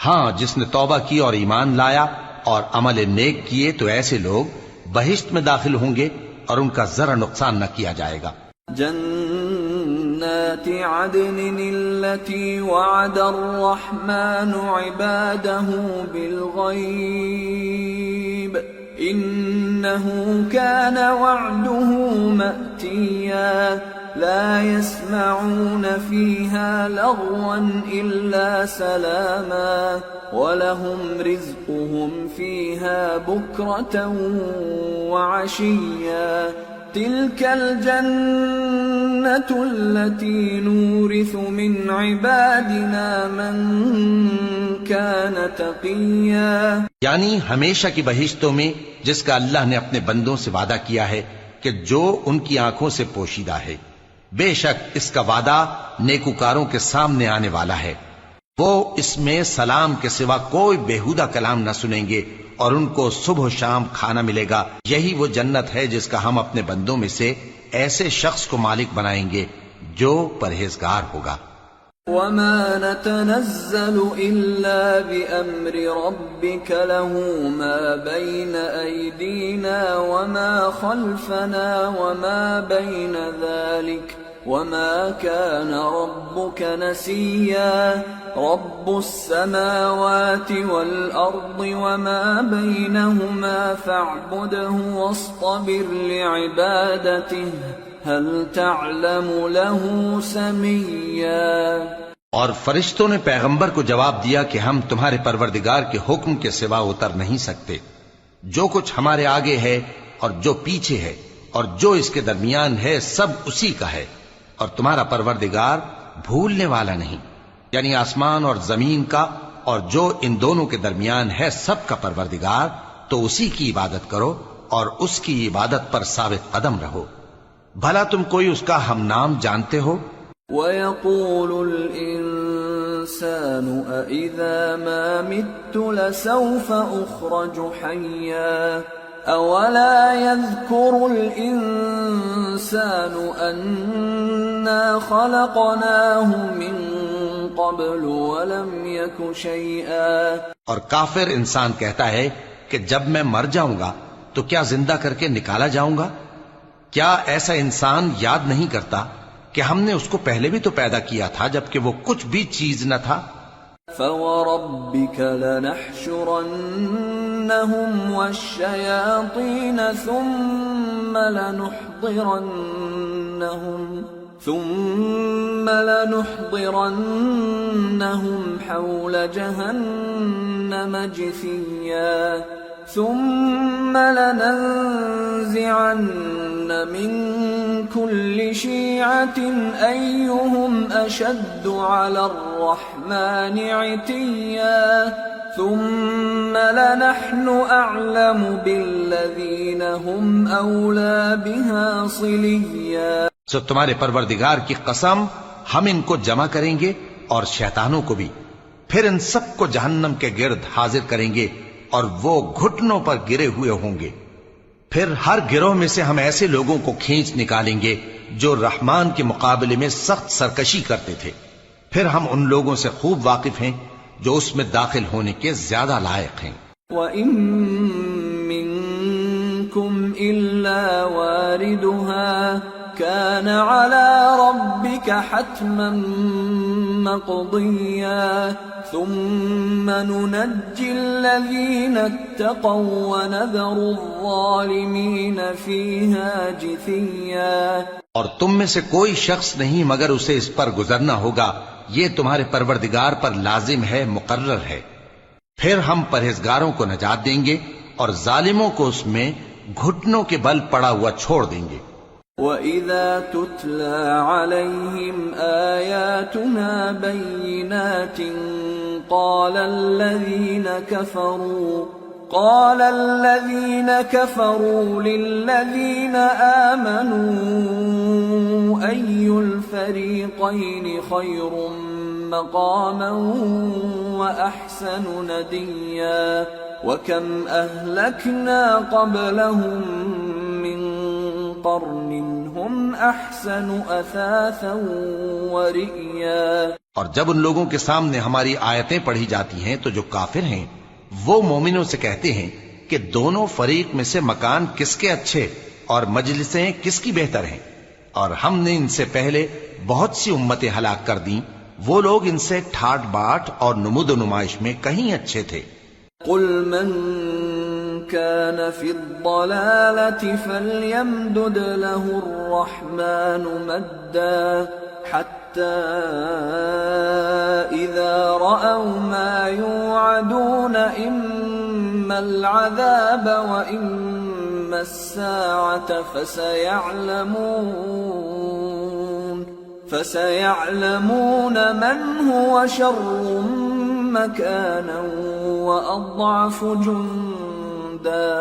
ہاں، جس نے توبہ کی اور ایمان لایا اور عمل نیک کیے تو ایسے لوگ بہشت میں داخل ہوں گے اور ان کا ذرا نقصان نہ کیا جائے گا. جنات عدن التي وعد الرحمن عباده بالغيب إنه كان وعده مأتيا لا يسمعون فيها لغوا إلا سلاما ولهم رزقهم فيها بكرة وعشيا تلك الجنة التي نورث من عبادنا من كان تقيا. یعنی ہمیشہ کی بہشتوں میں جس کا اللہ نے اپنے بندوں سے وعدہ کیا ہے کہ جو ان کی آنکھوں سے پوشیدہ ہے، بے شک اس کا وعدہ نیکوکاروں کے سامنے آنے والا ہے. وہ اس میں سلام کے سوا کوئی بیہودہ کلام نہ سنیں گے اور ان کو صبح و شام کھانا ملے گا. یہی وہ جنت ہے جس کا ہم اپنے بندوں میں سے ایسے شخص کو مالک بنائیں گے جو پرہیزگار ہوگا. وما نتنزل إلا بأمر ربك له ما بين أيدينا وما خلفنا وما بين ذلك وما كان ربك نسيا رب السماوات والأرض وما بينهما فاعبده واصطبر لعبادته هل تعلم له سميا. اور فرشتوں نے پیغمبر کو جواب دیا کہ ہم تمہارے پروردگار کے حکم کے سوا اتر نہیں سکتے. جو کچھ ہمارے آگے ہے اور جو پیچھے ہے اور جو اس کے درمیان ہے سب اسی کا ہے، اور تمہارا پروردگار بھولنے والا نہیں. یعنی آسمان اور زمین کا اور جو ان دونوں کے درمیان ہے سب کا پروردگار، تو اسی کی عبادت کرو اور اس کی عبادت پر ثابت قدم رہو. بھلا تم کوئی اس کا ہم نام جانتے ہو؟ وَيَقُولُ الْإِنسَانُ الإنسان أإذا ما مت لسوف أخرج حيا أولا يذكر الإنسان أنا خلقناه من قبل ولم يك شيئا. اور کافر انسان کہتا ہے کہ جب میں مر جاؤں گا تو کیا زندہ کر کے نکالا جاؤں گا؟ کیا ایسا انسان یاد نہیں کرتا کہ ہم نے اس کو پہلے بھی تو پیدا کیا تھا جبکہ وہ کچھ بھی چیز نہ تھا؟ فَوَرَبِّكَ لَنَحْشُرَنَّهُمْ وَالشَّيَاطِينَ ثُمَّ لَنُحْضِرَنَّهُمْ حَوْلَ جَهَنَّمَ جِثِيًّا ثُمَّ لَنَنزِعَنَّ مِنْ كُلِّ شِيعَةٍ أَيُّهُمْ أَشَدُّ عَلَى الرَّحْمَنِ عِتِيًّا ثُمَّ لَنَحْنُ أَعْلَمُ بِالَّذِينَ هُمْ أَوْلَى بِهَا صِلِيًّا. سو تمہارے پروردگار کی قسم ہم ان کو جمع کریں گے اور شیطانوں کو بھی، پھر ان سب کو جہنم کے گرد حاضر کریں گے اور وہ گھٹنوں پر گرے ہوئے ہوں گے. پھر ہر گروہ میں سے ہم ایسے لوگوں کو کھینچ نکالیں گے جو رحمان کے مقابلے میں سخت سرکشی کرتے تھے. پھر ہم ان لوگوں سے خوب واقف ہیں جو اس میں داخل ہونے کے زیادہ لائق ہیں. وَإِن مِّنكُمْ إِلَّا وَارِدُهَا كَانَ عَلَى رَبِّكَ حَتْمًا مَّقْضِيًّا ثُمَّ نُنَجِّي الَّذِينَ اتَّقَوْا وَنَذَرُ الظَّالِمِينَ فِيهَا جِثِيًّا. اور تم میں سے کوئی شخص نہیں مگر اسے اس پر گزرنا ہوگا، یہ تمہارے پروردگار پر لازم ہے، مقرر ہے. پھر ہم پرہیزگاروں کو نجات دیں گے اور ظالموں کو اس میں گھٹنوں کے بل پڑا ہوا چھوڑ دیں گے. وَإِذَا تُتْلَى عَلَيْهِمْ آيَاتُنَا بَيِّنَاتٍ قَالَ الَّذِينَ كَفَرُوا لِلَّذِينَ آمَنُوا أَيُّ الْفَرِيقَيْنِ خَيْرٌ مَّقَامًا وَأَحْسَنُ نَدِيًّا وَكَمْ أَهْلَكْنَا قَبْلَهُم مِّن قَرْنٍ هُمْ أَحْسَنُ أَثَاثًا وَرِئْيًا. اور جب ان لوگوں کے سامنے ہماری آیتیں پڑھی جاتی ہیں تو جو کافر ہیں وہ مومنوں سے کہتے ہیں کہ دونوں فریق میں سے مکان کس کے اچھے اور مجلسیں کس کی بہتر ہیں، اور ہم نے ان سے پہلے بہت سی امتیں ہلاک کر دیں، وہ لوگ ان سے ٹھاٹ باٹ اور نمود و نمائش میں کہیں اچھے تھے. قُلْ مَنْ كَانَ فِي الضَّلَالَةِ فَلْيَمْدُدْ لَهُ الرَّحْمَنُ مَدًّا حَتَّى إِذَا رَأَوْا مَا يُوعَدُونَ إِمَّا الْعَذَابَ وَإِمَّا السَّاعَةَ فَسَيَعْلَمُونَ مَنْ هُوَ شَرٌّ مَكَانًا وَأَضْعَفُ جُنْدًا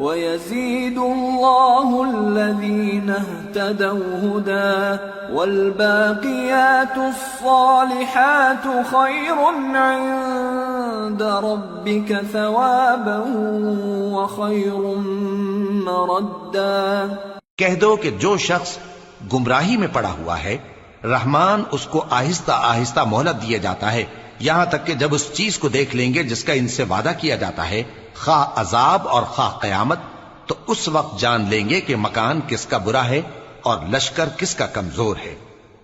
وَيَزِيدُ اللَّهُ الَّذِينَ اهْتَدَوْا هُدًى وَالْبَاقِيَاتُ الصَّالِحَاتُ خَيْرٌ عِندَ رَبِّكَ ثَوَابًا وَخَيْرٌ مَّرَدًّا. کہہ دو کہ جو شخص گمراہی میں پڑا ہوا ہے رحمان اس کو آہستہ آہستہ مہلت دیا جاتا ہے، یہاں تک کہ جب اس چیز کو دیکھ لیں گے جس کا ان سے وعدہ کیا جاتا ہے، خواہ عذاب اور خواہ قیامت، تو اس وقت جان لیں گے کہ مکان کس کا برا ہے اور لشکر کس کا کمزور ہے.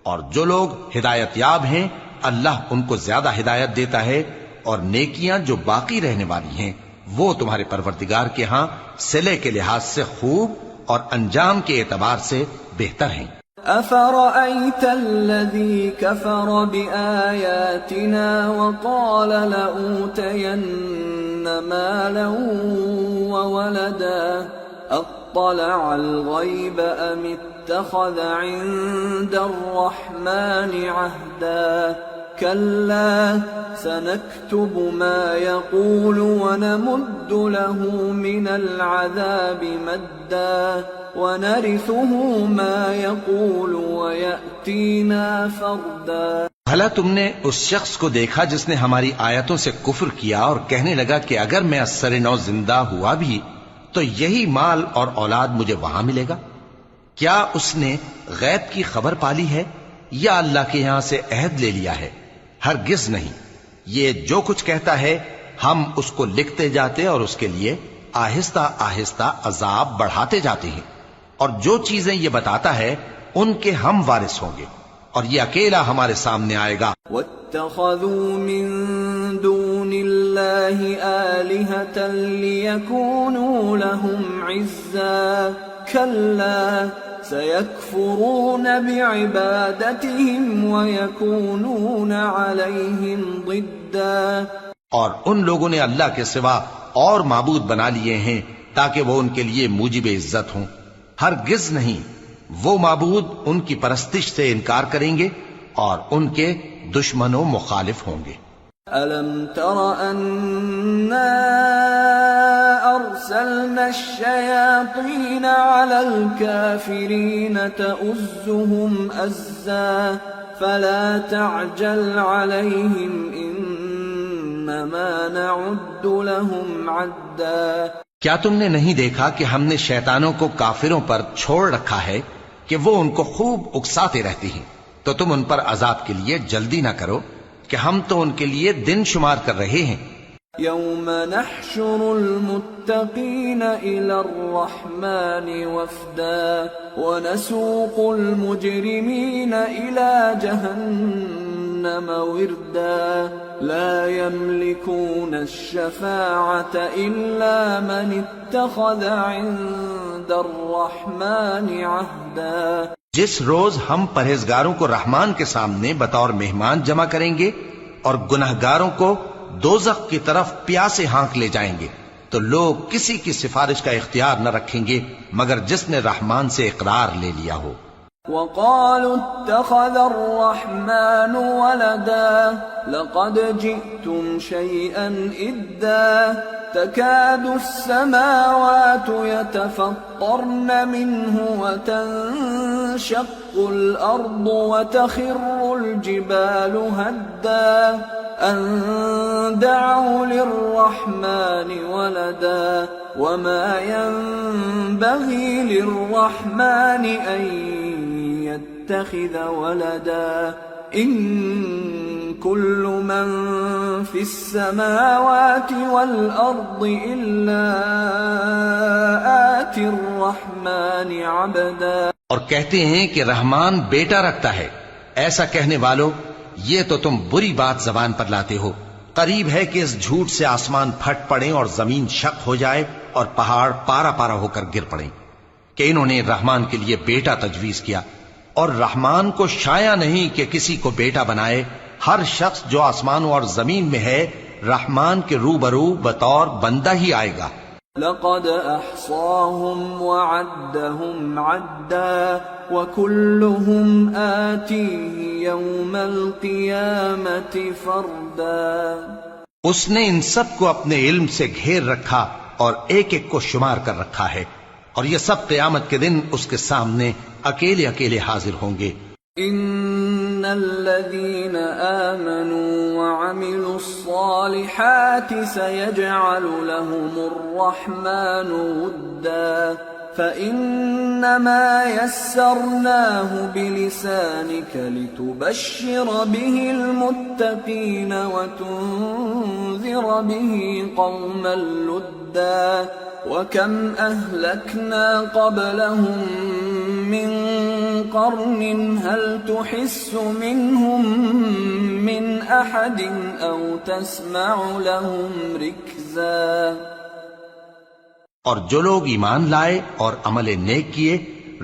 اور جو لوگ ہدایت یاب ہیں اللہ ان کو زیادہ ہدایت دیتا ہے، اور نیکیاں جو باقی رہنے والی ہیں وہ تمہارے پروردگار کے ہاں صلے کے لحاظ سے خوب اور انجام کے اعتبار سے بہتر ہیں. أَفَرَأَيْتَ الَّذِي كَفَرَ بِآيَاتِنَا وَقَالَ لَأُوتَيَنَّ مَالًا وَوَلَدًا أَطَّلَعَ الْغَيْبَ أَمِ اتَّخَذَ عِندَ الرَّحْمَنِ عَهْدًا. كَلَّا سَنَكْتُبُ مَا يَقُولُ وَنَمُدُّ لَهُ مِنَ الْعَذَابِ مَدًّا وَنَرِثُهُ مَا يَقُولُ وَيَأْتِينَا فَرْدًا. بھلا تم نے اس شخص کو دیکھا جس نے ہماری آیتوں سے کفر کیا اور کہنے لگا کہ اگر میں اثر نو زندہ ہوا بھی تو یہی مال اور اولاد مجھے وہاں ملے گا؟ کیا اس نے غیب کی خبر پالی ہے یا اللہ کے یہاں سے عہد لے لیا ہے؟ ہرگز نہیں، یہ جو کچھ کہتا ہے ہم اس کو لکھتے جاتے اور اس کے لیے آہستہ آہستہ عذاب بڑھاتے جاتے ہیں، اور جو چیزیں یہ بتاتا ہے ان کے ہم وارث ہوں گے، اور یہ اکیلا ہمارے سامنے آئے گا۔ واتخذوا من دون الله آلهة ليكونوا لهم عزا كلا سيكفرون بعبادتهم ويكونون عليهم ضدا۔ اور ان لوگوں نے اللہ کے سوا اور معبود بنا لیے ہیں تاکہ وہ ان کے لیے موجب عزت ہوں، ہرگز نہیں، وہ معبود ان کی پرستش سے انکار کریں گے اور ان کے دشمن و مخالف ہوں گے۔ أَلَمْ تَرَ أَنَّا أَرْسَلْنَا الشَّيَاطِينَ عَلَى الْكَافِرِينَ تَؤُزُّهُمْ أَزًّا فَلَا تَعْجَلْ عَلَيْهِمْ إِنَّمَا نَعُدُّ لَهُمْ عَدًّا۔ کیا تم نے نہیں دیکھا کہ ہم نے شیطانوں کو کافروں پر چھوڑ رکھا ہے کہ وہ ان کو خوب اکساتے رہتی ہیں، تو تم ان پر عذاب کے لیے جلدی نہ کرو کہ ہم تو ان کے لیے دن شمار کر رہے ہیں۔ يوم نحشر المتقين إلى الرحمن وفدا ونسوق المجرمين إلى جهنم وردا لا يملكون الشفاعة إلا من اتخذ عند الرحمن عهدا۔ جس روز ہم پرہیزگاروں کو رحمان کے سامنے بطور مہمان جمع کریں گے اور گنہگاروں کو دوزخ کی طرف پیاسے ہانک لے جائیں گے، تو لوگ کسی کی سفارش کا اختیار نہ رکھیں گے مگر جس نے رحمان سے اقرار لے لیا ہو۔ وقالوا اتخذ الرحمن ولدا لقد جئتم شيئا إدا تكاد السماوات يتفطرن منه وتنشق الأرض وتخر الجبال هدا أن دعوا للرحمن ولدا وما ينبغي للرحمن أن يتخذ ولدا إن كل من في السماوات والأرض إلا آتي الرحمن عبدا۔ اور کہتے ہیں کہ رحمان بیٹا رکھتا ہے، ایسا کہنے والوں یہ تو تم بری بات زبان پر لاتے ہو۔ قریب ہے کہ اس جھوٹ سے آسمان پھٹ پڑے اور زمین شق ہو جائے اور پہاڑ پارا پارا ہو کر گر پڑیں کہ انہوں نے رحمان کے لیے بیٹا تجویز کیا، اور رحمان کو شایع نہیں کہ کسی کو بیٹا بنائے۔ ہر شخص جو آسمانوں اور زمین میں ہے رحمان کے روبرو بطور بندہ ہی آئے گا۔ لقد احصاهم وعدهم عدا وكلهم آتيه يوم القيامة فردا۔ اس نے ان سب کو اپنے علم سے گھیر رکھا اور ایک ایک کو شمار کر رکھا ہے، اور یہ سب قیامت کے دن اس کے سامنے اکیلے اکیلے حاضر ہوں گے۔ ان الذين آمنوا وعملوا الصالحات سيجعل لهم الرحمن ودا فإنما يسرناه بلسانك لتبشر به المتقين وتنذر به قوما لدا وكم أهلكنا قبلهم من قرن هل تحس منهم من أحد أو تسمع لهم ركزا۔ اور جو لوگ ایمان لائے اور عمل نیک کیے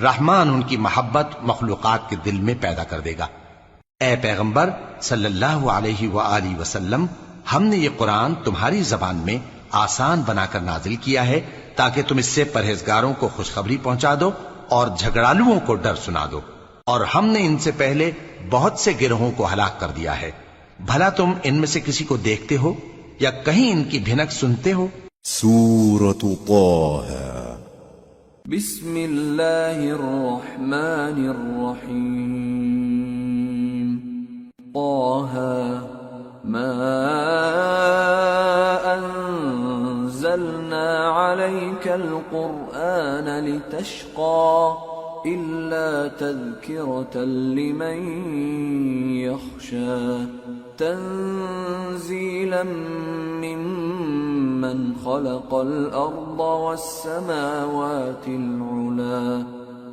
رحمان ان کی محبت مخلوقات کے دل میں پیدا کر دے گا۔ اے پیغمبر صلی اللہ علیہ وآلہ وسلم، ہم نے یہ قرآن تمہاری زبان میں آسان بنا کر نازل کیا ہے تاکہ تم اس سے پرہیزگاروں کو خوشخبری پہنچا دو اور جھگڑالوؤں کو ڈر سنا دو، اور ہم نے ان سے پہلے بہت سے گروہوں کو ہلاک کر دیا ہے۔ بھلا تم ان میں سے کسی کو دیکھتے ہو یا کہیں ان کی بھنک سنتے ہو؟ سورة طه بسم اللہ الرحمن الرحیم طه القرآن لتشقى إلا تذكرة لمن يخشى تنزيلا ممن خلق الأرض والسماوات العلا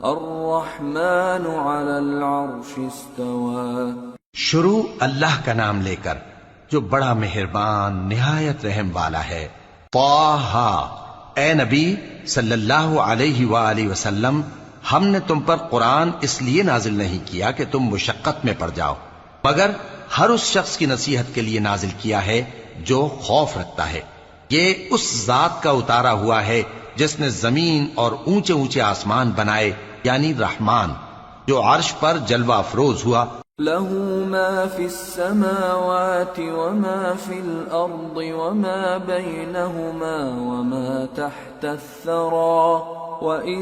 الرحمن على العرش استوى۔ شروع اللہ کا نام لے کر جو بڑا مہربان نہایت رحم والا ہے۔ طٰہٰ، اے نبی صلی اللہ علیہ وآلہ وسلم، ہم نے تم پر قرآن اس لیے نازل نہیں کیا کہ تم مشقت میں پڑ جاؤ، مگر ہر اس شخص کی نصیحت کے لیے نازل کیا ہے جو خوف رکھتا ہے۔ یہ اس ذات کا اتارا ہوا ہے جس نے زمین اور اونچے اونچے آسمان بنائے، یعنی رحمان، جو عرش پر جلوہ افروز ہوا۔ له ما في السماوات وما في الأرض وما بينهما وما تحت الثرى وإن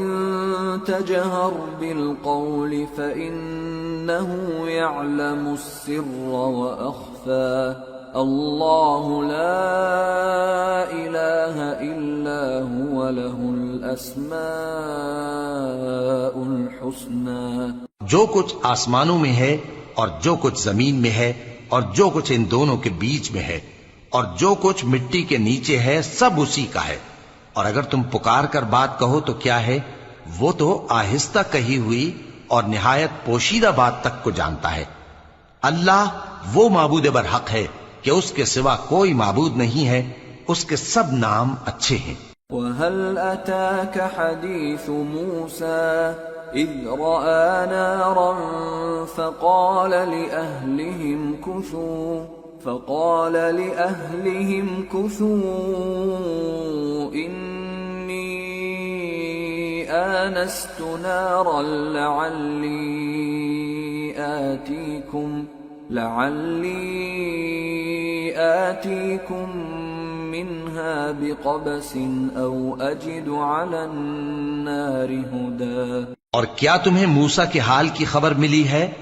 تجهر بالقول فإنه يعلم السر وأخفى الله لا إله إلا هو له الأسماء الحسنى۔ جو کچھ آسمانوں میں ہے اور جو کچھ زمین میں ہے اور جو کچھ ان دونوں کے بیچ میں ہے اور جو کچھ مٹی کے نیچے ہے، سب اسی کا ہے۔ اور اگر تم پکار کر بات کہو تو کیا ہے، وہ تو آہستہ کہی ہوئی اور نہایت پوشیدہ بات تک کو جانتا ہے۔ اللہ وہ معبود برحق ہے کہ اس کے سوا کوئی معبود نہیں ہے، اس کے سب نام اچھے ہیں۔ وَهَلْ أَتَاكَ حَدِيثُ مُوسَى إِذْ رَأَى نَارًا فَقَالَ لِأَهْلِهِمْ كُثُوا إِنِّي آنَسْتُ نَارًا لعلي آتيكم منها بقبس أو أجد على النار هدى۔ اور کیا تمہیں موسیٰ کے حال کی خبر ملی ہے؟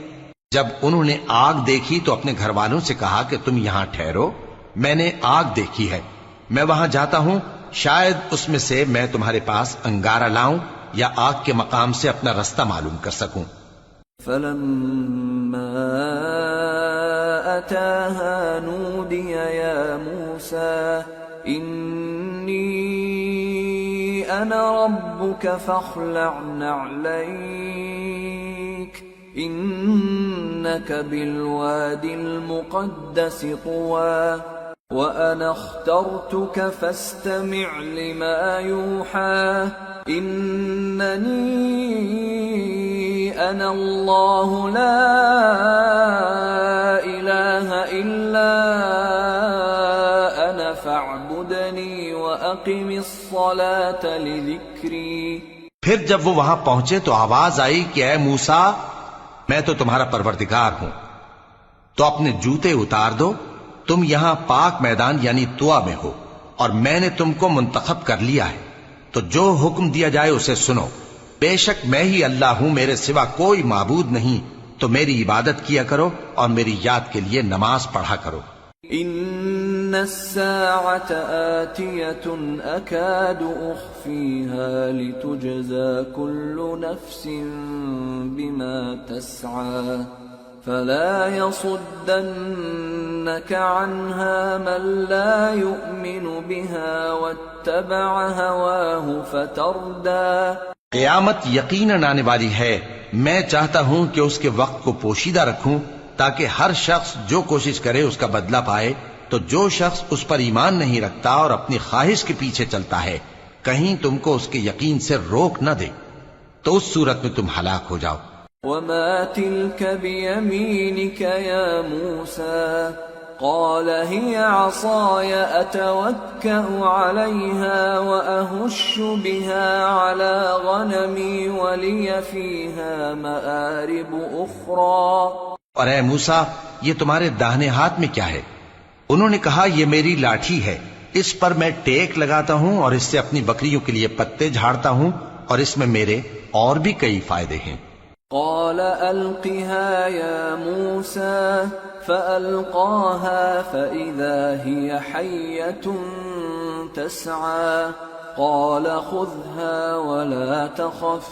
جب انہوں نے آگ دیکھی تو اپنے گھر والوں سے کہا کہ تم یہاں ٹھہرو، میں نے آگ دیکھی ہے، میں وہاں جاتا ہوں، شاید اس میں سے میں تمہارے پاس انگارہ لاؤں یا آگ کے مقام سے اپنا رستہ معلوم کر سکوں۔ فلما أتاها نودي يا موسى إني أنا ربك فاخلع نعليك إنك بالواد المقدس طوى وأنا اخترتك فاستمع لما يوحى إنني أنا الله لا إله إلا أنا فاعبدني وأقم الصلاة لذكري۔ پھر جب وہ وہاں پہنچے تو آواز آئی کہ اے موسیٰ، میں تو تمہارا پروردگار ہوں، تو اپنے جوتے اتار دو، تم یہاں پاک میدان یعنی طوا میں ہو اور میں نے تم کو منتخب کر لیا ہے، تو جو حکم دیا جائے اسے سنو، بے شک میں ہی اللہ ہوں، میرے سوا کوئی معبود نہیں، تو میری عبادت کیا کرو اور میری یاد کے لیے نماز پڑھا کرو۔ إن الساعة آتية أكاد أخفيها لتجزى كل نفس بما تسعى فلا يصدنك عنها من لا يؤمن بها واتبع هواه فتردى۔ قیامت یقیناً آنے والی ہے، میں چاہتا ہوں کہ اس کے وقت کو پوشیدہ رکھوں تاکہ ہر شخص جو کوشش کرے اس کا بدلہ پائے، تو جو شخص اس پر ایمان نہیں رکھتا اور اپنی خواہش کے پیچھے چلتا ہے کہیں تم کو اس کے یقین سے روک نہ دے تو اس صورت میں تم ہلاک ہو جاؤ۔ وما تلك بيمينك يا موسى قال هي عصاي أتوكأ عليها وأهش بها على غنمي ولي فيها مآرب أخرى۔ اور اے موسیٰ، یہ تمہارے داہنے ہاتھ میں کیا ہے؟ انہوں نے کہا یہ میری لاٹھی ہے، اس پر میں ٹیک لگاتا ہوں اور اس سے اپنی بکریوں کے لیے پتے جھاڑتا ہوں اور اس میں میرے اور بھی کئی فائدے ہیں۔ قال ألقها يا موسى فألقاها فإذا هي حية تسعى قال خذها ولا تخف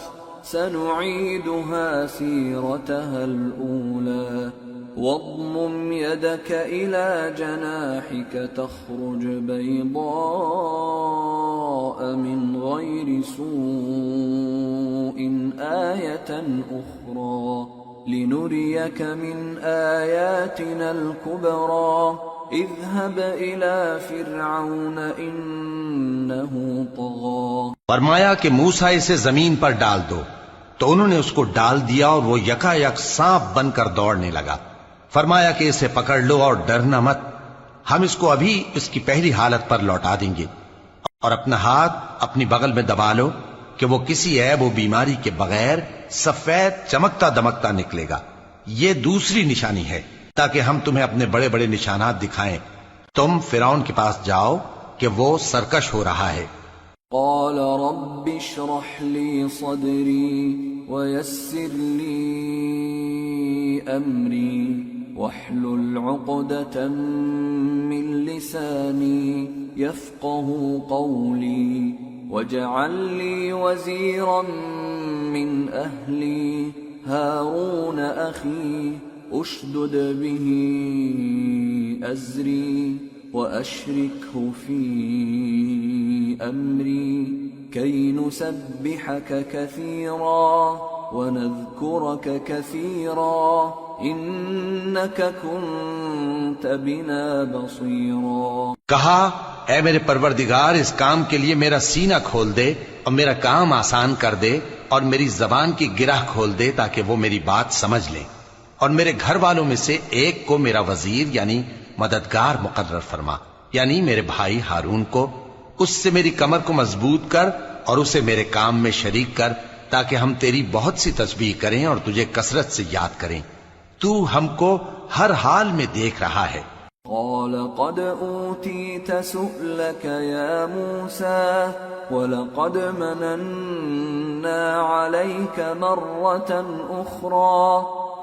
سنعيدها سيرتها الأولى واضمم يدك إلى جناحك تخرج بيضاء من غير سوء آية أخرى لنريك من آياتنا الكبرى اذهب إلى فرعون إنه طغى. فرمایا کہ موسیٰ اسے زمین پر ڈال دو، تو انہوں نے اس کو ڈال دیا اور وہ یکا یک سانپ بن کر دوڑنے لگا۔ فرمایا کہ اسے پکڑ لو اور ڈرنا مت، ہم اس کو ابھی اس کی پہلی حالت پر لوٹا دیں گے، اور اپنا ہاتھ اپنی بغل میں دبا لو کہ وہ کسی عیب و بیماری کے بغیر سفید چمکتا دمکتا نکلے گا۔ یہ دوسری نشانی ہے تاکہ ہم تمہیں اپنے بڑے بڑے نشانات دکھائیں۔ تم فرعون کے پاس جاؤ کہ وہ سرکش ہو رہا ہے۔ قال رب اشرح لي صدري ويسر لي أمري واحلل عقدة من لساني يفقه قولي واجعل لي وزيرا من أهلي هارون أخي اشدد به أزري وأشركه في أمري كي نسبحك كثيرا ونذكرك كثيرا إنك كنت بنا بصيرا۔ کہا اے میرے پروردگار، اس کام کے لیے میرا سینہ کھول دے اور میرا کام آسان کر دے اور میری زبان کی گرہ کھول دے تاکہ وہ میری بات سمجھ لیں، اور میرے گھر والوں میں سے ایک کو میرا وزیر یعنی مددگار مقرر فرما، یعنی میرے بھائی ہارون کو۔ اس سے میری کمر کو مضبوط کر اور اسے میرے کام میں شریک کر تاکہ ہم تیری بہت سی تسبیح کریں اور تجھے کثرت سے یاد کریں۔ تو ہم کو ہر حال میں دیکھ رہا ہے۔ قال قد أوتيت سؤلك يا موسى ولقد مننا عليك مرة أخرى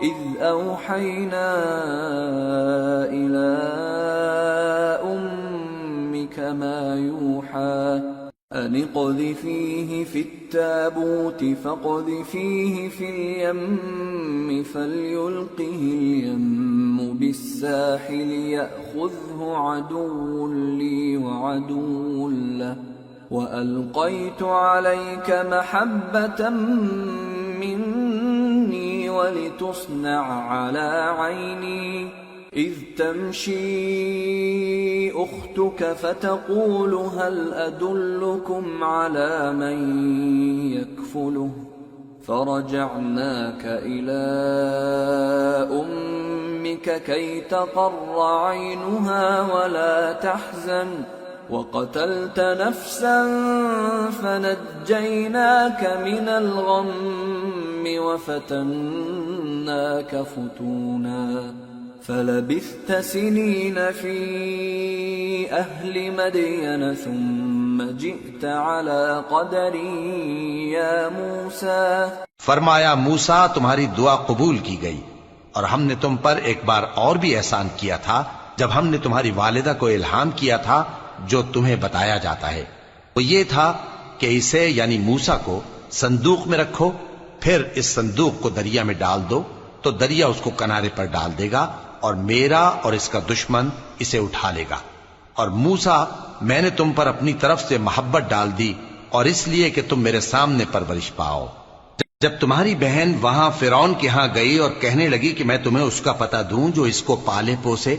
إذ أوحينا إلى أمك ما يوحى أن اقذفيه في التابوت فاقذفيه في اليم فليلقه اليم بالساحل يأخذه عدو لي وعدو له وألقيت عليك محبة مني ولتصنع على عيني إذ تمشي أختك فتقول هل أدلكم على من يكفله فرجعناك إلى أمك كي تقر عينها ولا تحزن وقتلت نفسا فنجيناك من الغم وفتناك فتونا فلبثت سنين في أهل مدين ثم جئت على قدري يا موسى۔ فرمایا موسیٰ تمہاری دعا قبول کی گئی، اور ہم نے تم پر ایک بار اور بھی احسان کیا تھا جب ہم نے تمہاری والدہ کو الہام کیا تھا جو تمہیں بتایا جاتا ہے۔ وہ یہ تھا کہ اسے یعنی موسیٰ کو صندوق میں رکھو، پھر اس صندوق کو دریا میں ڈال دو تو دریا اس کو کنارے پر ڈال دے گا اور میرا اور اس کا دشمن اسے اٹھا لے گا۔ اور موسیٰ میں نے تم پر اپنی طرف سے محبت ڈال دی اور اس لیے کہ تم میرے سامنے پرورش پاؤ۔ جب تمہاری بہن وہاں فرعون کے ہاں گئی اور کہنے لگی کہ میں تمہیں اس کا پتہ دوں جو اس کو پالے پوسے،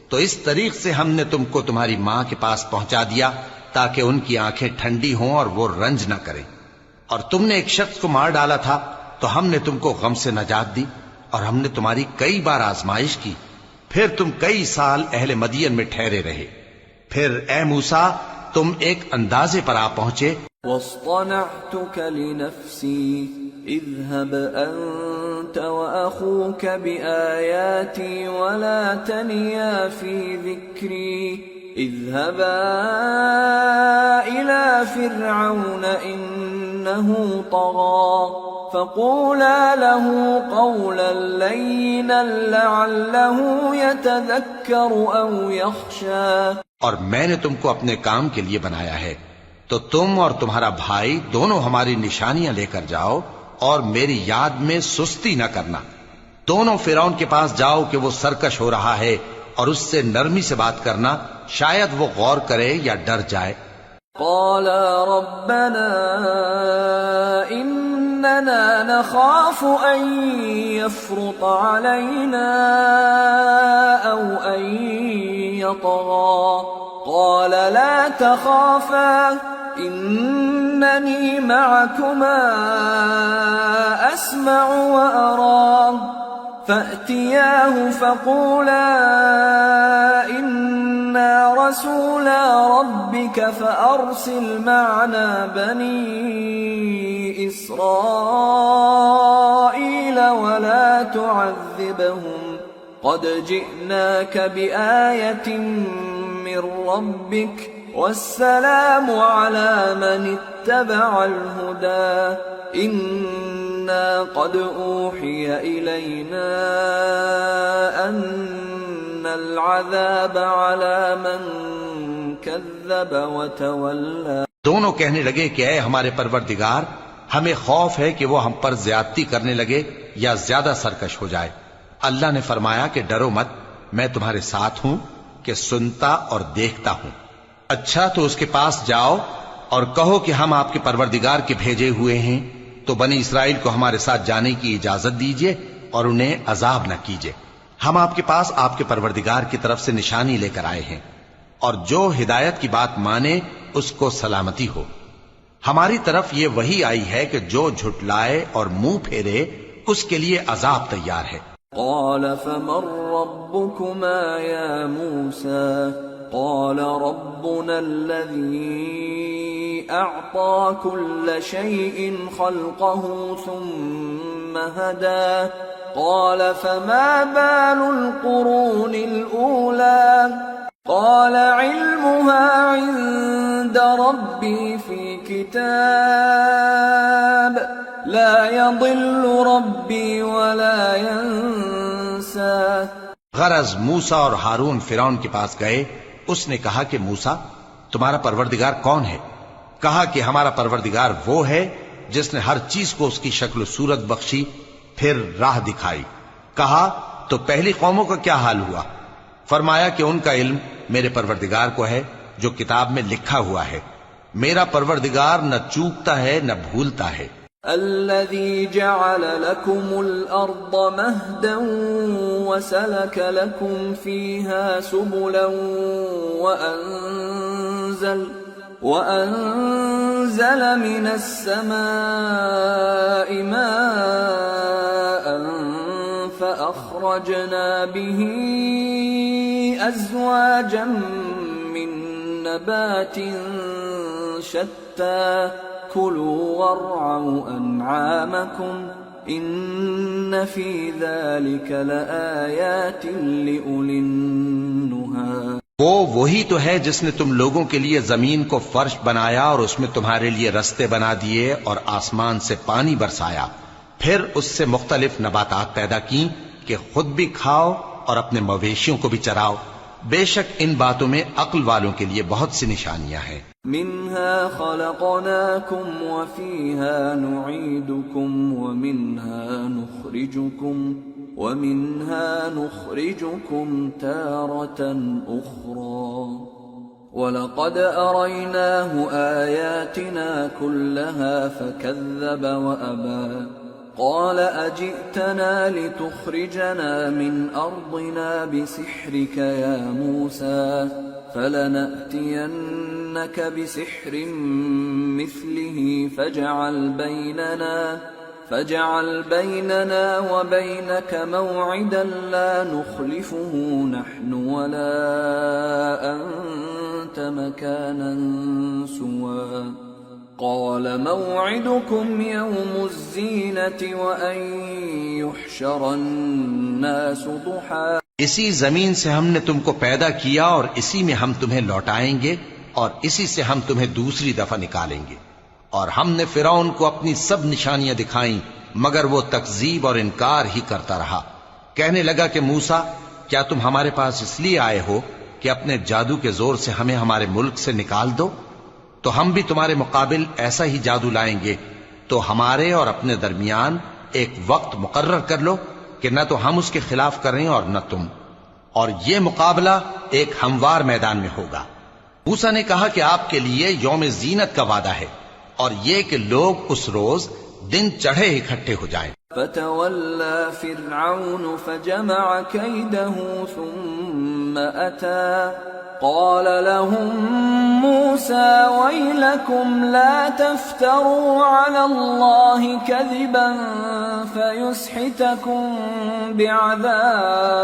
تو اس طریق سے ہم نے تم کو تمہاری ماں کے پاس پہنچا دیا تاکہ ان کی آنکھیں ٹھنڈی ہوں اور وہ رنج نہ کریں۔ اور تم نے ایک شخص کو مار ڈالا تھا تو ہم نے تم کو غم سے نجات دی، اور ہم نے تمہاری کئی بار آزمائش کی، پھر تم کئی سال اہل مدین میں ٹھہرے رہے۔ پھر اے موسیٰ تم ایک اندازے پر آ پہنچے۔ واصطنعتك لنفسي اذهب أنت وأخوك بآياتي ولا تنيا في ذكري اذهبا إلى فرعون إنه طغى فقولا له قولا لينا لعله يتذكر أو يخشى۔ اور میں نے تم کو اپنے کام کے لیے بنایا ہے، تو تم اور تمہارا بھائی دونوں ہماری نشانیاں لے کر جاؤ اور میری یاد میں سستی نہ کرنا. دونوں فرعون کے پاس جاؤ کہ وہ سرکش ہو رہا ہے اور اس سے نرمی سے بات کرنا، شاید وہ غور کرے یا ڈر جائے. قالا ربنا إننا نخاف أن يفرط علينا أو أن يطغى قال لا تخافا إنني معكما أسمع وأرى فأتياه فقولا إنا رسولا ربك فأرسل معنا بني إسرائيل ولا تعذبهم قد جئناك بآية من ربك والسلام على من اتبع الهدى إنا قد أوحي إلينا أن العذاب على من كذب وتولى. دونوں کہنے لگے کہ اے ہمارے پروردگار، ہمیں خوف ہے کہ وہ ہم پر زیادتی کرنے لگے یا زیادہ سرکش ہو جائے. اللہ نے فرمایا کہ ڈرو مت، میں تمہارے ساتھ ہوں کہ سنتا اور دیکھتا ہوں. اچھا تو اس کے پاس جاؤ اور کہو کہ ہم آپ کے پروردگار کے بھیجے ہوئے ہیں، تو بنی اسرائیل کو ہمارے ساتھ جانے کی اجازت دیجیے اور انہیں عذاب نہ کیجیے. ہم آپ کے پاس آپ کے پروردگار کی طرف سے نشانی لے کر آئے ہیں، اور جو ہدایت کی بات مانے اس کو سلامتی ہو. ہماری طرف یہ وحی آئی ہے کہ جو جھٹلائے اور منہ پھیرے اس کے لیے عذاب تیار ہے. قال فمن ربكما يا موسى قال ربنا الذي أعطى كل شيء خلقه ثم هدى قال فما بال القرون الأولى قال علمها عند ربي في كتاب لا يضل ربي ولا ينسى. غرض موسیٰ اور ہارون فرعون کے پاس گئے. اس نے کہا کہ موسیٰ تمہارا پروردگار کون ہے؟ کہا کہ ہمارا پروردگار وہ ہے جس نے ہر چیز کو اس کی شکل و صورت بخشی پھر راہ دکھائی. کہا تو پہلی قوموں کا کیا حال ہوا؟ فرمایا کہ ان کا علم میرے پروردگار کو ہے جو کتاب میں لکھا ہوا ہے. میرا پروردگار نہ چوکتا ہے نہ بھولتا ہے. الذي جعل لكم الأرض مهدا وسلك لكم فيها سبلا وأنزل من السماء ماء فأخرجنا به أزواجا من نبات شتى كلوا وارعوا أنعامكم إن في ذلك لآيات لأولي النهى. وہ وہی تو ہے جس نے تم لوگوں کے لیے زمین کو فرش بنایا اور اس میں تمہارے لیے رستے بنا دیے اور آسمان سے پانی برسایا، پھر اس سے مختلف نباتات پیدا کی کہ خود بھی کھاؤ اور اپنے مویشیوں کو بھی چراؤ. بے شک ان باتوں میں عقل والوں کے لیے بہت سی نشانیاں ہیں. منها خلقناكم وفيها نعيدكم ومنها نخرجكم تارة أخرى ولقد أريناه آياتنا كلها فكذب وأبى قال أجئتنا لتخرجنا من أرضنا بسحرك يا موسى فلنأتينك بسحر مثله فاجعل بيننا وبينك موعدا لا نخلفه نحن ولا أنت مكانا سوى قال موعدكم يوم الزينة وأن يحشر الناس ضحى. اسی زمین سے ہم نے تم کو پیدا کیا اور اسی میں ہم تمہیں لوٹائیں گے اور اسی سے ہم تمہیں دوسری دفعہ نکالیں گے. اور ہم نے فرعون کو اپنی سب نشانیاں دکھائیں مگر وہ تکذیب اور انکار ہی کرتا رہا. کہنے لگا کہ موسیٰ کیا تم ہمارے پاس اس لیے آئے ہو کہ اپنے جادو کے زور سے ہمیں ہمارے ملک سے نکال دو؟ تو ہم بھی تمہارے مقابل ایسا ہی جادو لائیں گے، تو ہمارے اور اپنے درمیان ایک وقت مقرر کر لو کہ نہ تو ہم اس کے خلاف کریں اور نہ تم، اور یہ مقابلہ ایک ہموار میدان میں ہوگا۔ موسیٰ نے کہا کہ آپ کے لیے یوم زینت کا وعدہ ہے، اور یہ کہ لوگ اس روز دن چڑھے اکٹھے ہو جائیں۔ فتولى فرعون فجمع كيده ثم أتى قال لهم موسى ويلكم لا تفتروا على الله كذبا فيسحتكم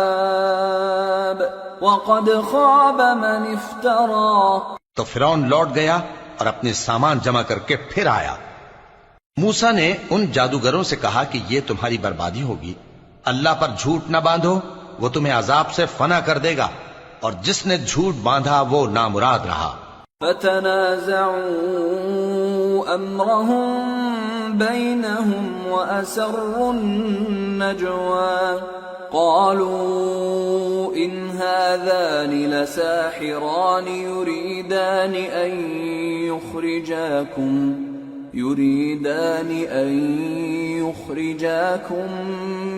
بعذاب وقد خاب من افترى۔ تو فرعون لوٹ گیا اور اپنے سامان جمع کر کے پھر آیا۔ موسیٰ نے ان جادوگروں سے کہا کہ یہ تمہاری بربادی ہوگی، اللہ پر جھوٹ نہ باندھو، وہ تمہیں عذاب سے فنا کر دے گا، اور جس نے جھوٹ باندھا وہ نامراد رہا۔ فتنازعوا امرهم بينهم واسروا النجوى قالوا ان هذان لساحران يريدان أن يخرجاكم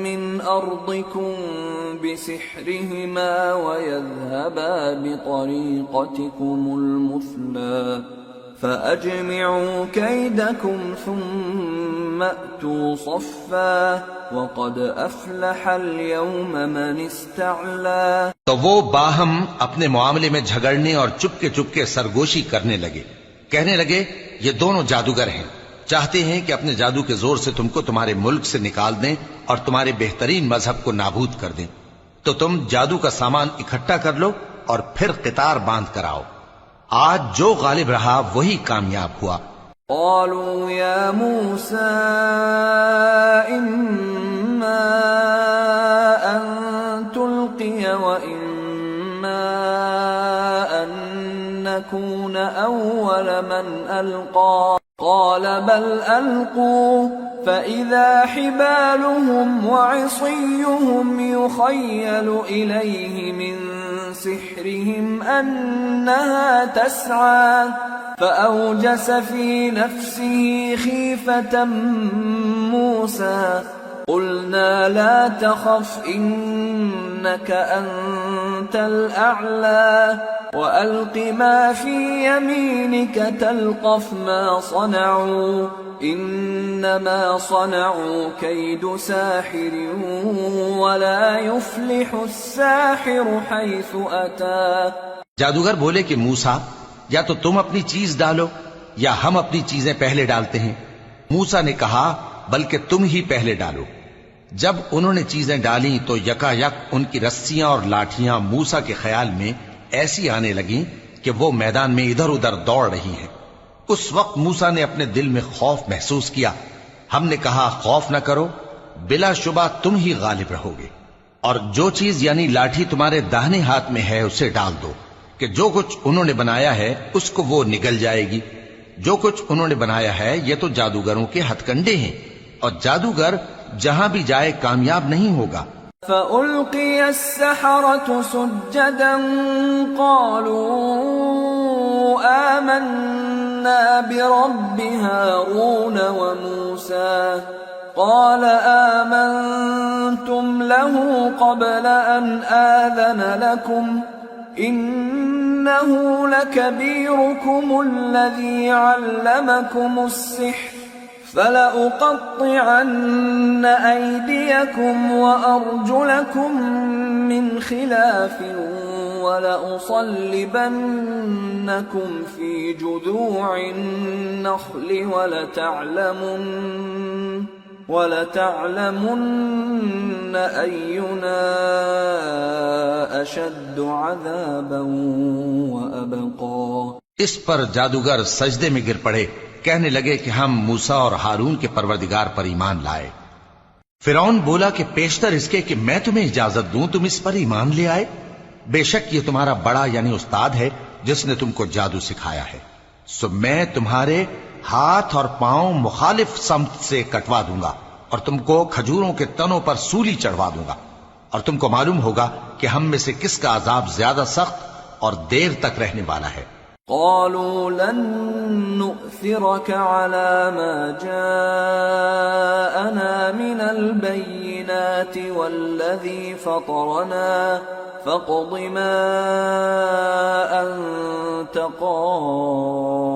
من أرضكم بسحرهما ويذهبا بطريقتكم المثلى فأجمعوا كيدكم ثم أتوا صفا وقد أفلح اليوم من استعلى۔ تو وہ باہم اپنے معاملے میں جھگڑنے اور چپکے سرگوشی کرنے لگے، کہنے لگے یہ دونوں جادوگر ہیں، چاہتے ہیں کہ اپنے جادو کے زور سے تم کو تمہارے ملک سے نکال دیں اور تمہارے بہترین مذہب کو نابود کر دیں، تو تم جادو کا سامان اکٹھا کر لو اور پھر قطار باندھ کر آؤ۔ آج جو غالب رہا وہی کامیاب ہوا۔ قالوا يا موسى إما أن تلقي وإما أن نكون أول من ألقى قال بل ألقوا فإذا حبالهم وعصيهم يخيل إليه من سحرهم أنها تسعى فأوجس في نفسه خيفة موسى قلنا لا تخف إنك أنت الأعلى وألق ما في يمينك تلقف ما صنعوا إنما صنعوا كيد ساحر ولا يفلح الساحر حيث أتى۔ جادوگر بولے کہ موسیٰ یا تو تم اپنی چیز ڈالو یا ہم اپنی چیزیں پہلے ڈالتے ہیں۔ موسیٰ نے کہا بلکہ تم ہی پہلے ڈالو۔ جب انہوں نے چیزیں ڈالیں تو یکا یک ان کی رسیاں اور لاٹھیاں موسیٰ کے خیال میں ایسی آنے لگیں کہ وہ میدان میں ادھر ادھر دوڑ رہی ہیں۔ اس وقت موسیٰ نے اپنے دل میں خوف محسوس کیا۔ ہم نے کہا خوف نہ کرو، بلا شبہ تم ہی غالب رہو گے، اور جو چیز یعنی لاٹھی تمہارے داہنے ہاتھ میں ہے اسے ڈال دو کہ جو کچھ انہوں نے بنایا ہے اس کو وہ نگل جائے گی۔ جو کچھ انہوں نے بنایا ہے یہ تو جادوگروں کے ہتھ کنڈے ہیں، اور جادوگر جہاں بھی جائے کامیاب نہیں ہوگا۔ فألقي السحرة سجدا قالوا آمنا برب هارون وموسى قال آمنتم له قبل أن آذن لكم إنه لكبيركم الذي علمكم السحر فلأقطعن أيديكم وأرجلكم من خلاف ولأصلبنكم في جذوع النخل ولتعلمن أينا أشد عذابا وأبقى۔ اس پر جادوگر سجدے میں گر پڑے، کہنے لگے کہ ہم موسیٰ اور ہارون کے پروردگار پر ایمان لائے۔ فرعون بولا کہ پیشتر اس کے کہ میں تمہیں اجازت دوں تم اس پر ایمان لے آئے، بے شک یہ تمہارا بڑا یعنی استاد ہے جس نے تم کو جادو سکھایا ہے، سو میں تمہارے ہاتھ اور پاؤں مخالف سمت سے کٹوا دوں گا اور تم کو کھجوروں کے تنوں پر سولی چڑھوا دوں گا، اور تم کو معلوم ہوگا کہ ہم میں سے کس کا عذاب زیادہ سخت اور دیر تک رہنے والا ہے۔ قالوا لن نؤثرك على ما جاءنا من البينات والذي فطرنا فاقض ما أنت قاض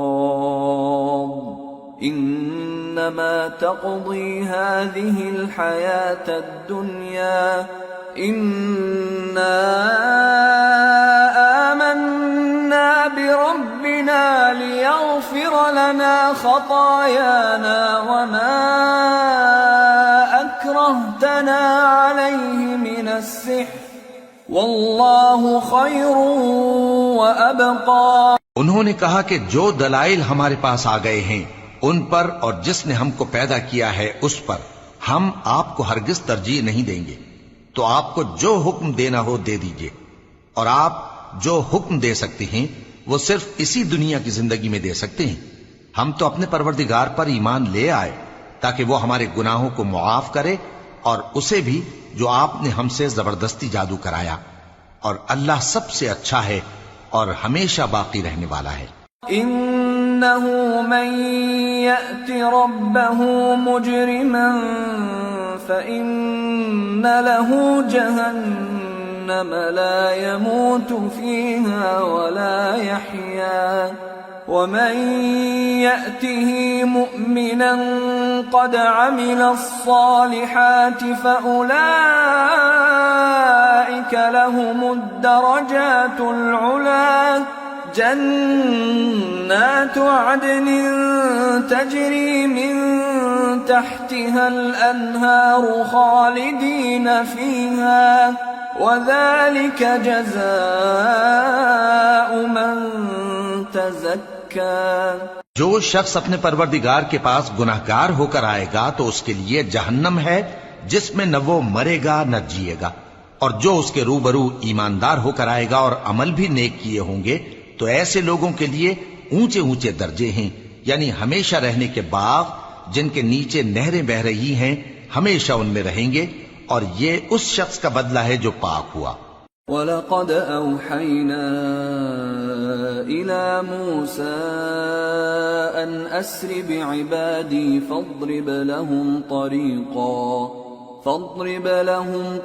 إنما تقضي هذه الحياة الدنيا إنا آمنا بربنا ليغفر لنا خطايانا وما أكرهتنا عليه من السحر واللہ خیر وابقى۔ انہوں نے کہا کہ جو دلائل ہمارے پاس آ گئے ہیں ان پر اور جس نے ہم کو پیدا کیا ہے اس پر ہم آپ کو ہرگز ترجیح نہیں دیں گے، تو آپ کو جو حکم دینا ہو دے دیجئے، اور آپ جو حکم دے سکتے ہیں وہ صرف اسی دنیا کی زندگی میں دے سکتے ہیں۔ ہم تو اپنے پروردگار پر ایمان لے آئے تاکہ وہ ہمارے گناہوں کو معاف کرے اور اسے بھی جو آپ نے ہم سے زبردستی جادو کرایا، اور اللہ سب سے اچھا ہے اور ہمیشہ باقی رہنے والا ہے۔ انه من يأت ربه مجرما فإن له جهنم لا يموت فيها ولا يحيا ومن يأته مؤمنا قد عمل الصالحات فأولئك لهم الدرجات العلى جنات عدن تجري من تحتها الأنهار خالدين فيها وذلك جزاء من تزكى۔ جو شخص اپنے پروردگار کے پاس گناہگار ہو کر آئے گا تو اس کے لیے جہنم ہے جس میں نہ وہ مرے گا نہ جیے گا، اور جو اس کے روبرو ایماندار ہو کر آئے گا اور عمل بھی نیک کیے ہوں گے تو ایسے لوگوں کے لیے اونچے اونچے درجے ہیں، یعنی ہمیشہ رہنے کے باغ جن کے نیچے نہریں بہ رہی ہیں، ہمیشہ ان میں رہیں گے، اور یہ اس شخص کا بدلہ ہے جو پاک ہوا۔ وَلَقَدْ أَوْحَيْنَا إِلَى مُوسَىٰ أَنْ أَسْرِ بِعِبَادِي فَاضْرِبْ لَهُمْ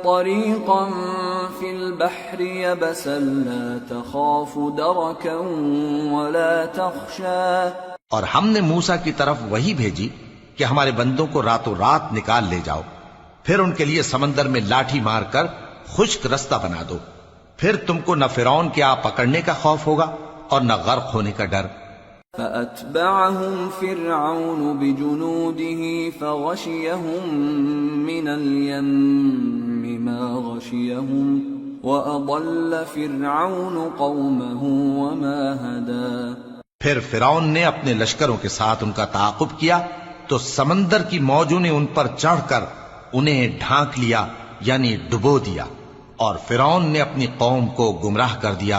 طَرِيقًا فِي الْبَحْرِ يَبَسًا لَا تَخَافُ دَرَكًا وَلَا تَخْشَىٰ۔ اور ہم نے موسیٰ کی طرف وہی بھیجی کہ ہمارے بندوں کو راتوں رات نکال لے جاؤ، پھر ان کے لیے سمندر میں لاٹھی مار کر خشک رستہ بنا دو، پھر تم کو نہ فرعون کے آ پکڑنے کا خوف ہوگا اور نہ غرق ہونے کا ڈر۔ فَأَتْبَعَهُمْ فِرْعَوْنُ بِجُنُودِهِ فَغَشِيَهُمْ مِنَ الْيَمِّ مَا غَشِيَهُمْ وَأَضَلَّ فِرْعَوْنُ قَوْمَهُ وَمَا هَدَىٰ۔ پھر فرعون نے اپنے لشکروں کے ساتھ ان کا تعاقب کیا تو سمندر کی موجوں نے ان پر چڑھ کر انہیں ڈھانک لیا، یعنی ڈبو دیا، اور فرعون نے اپنی قوم کو گمراہ کر دیا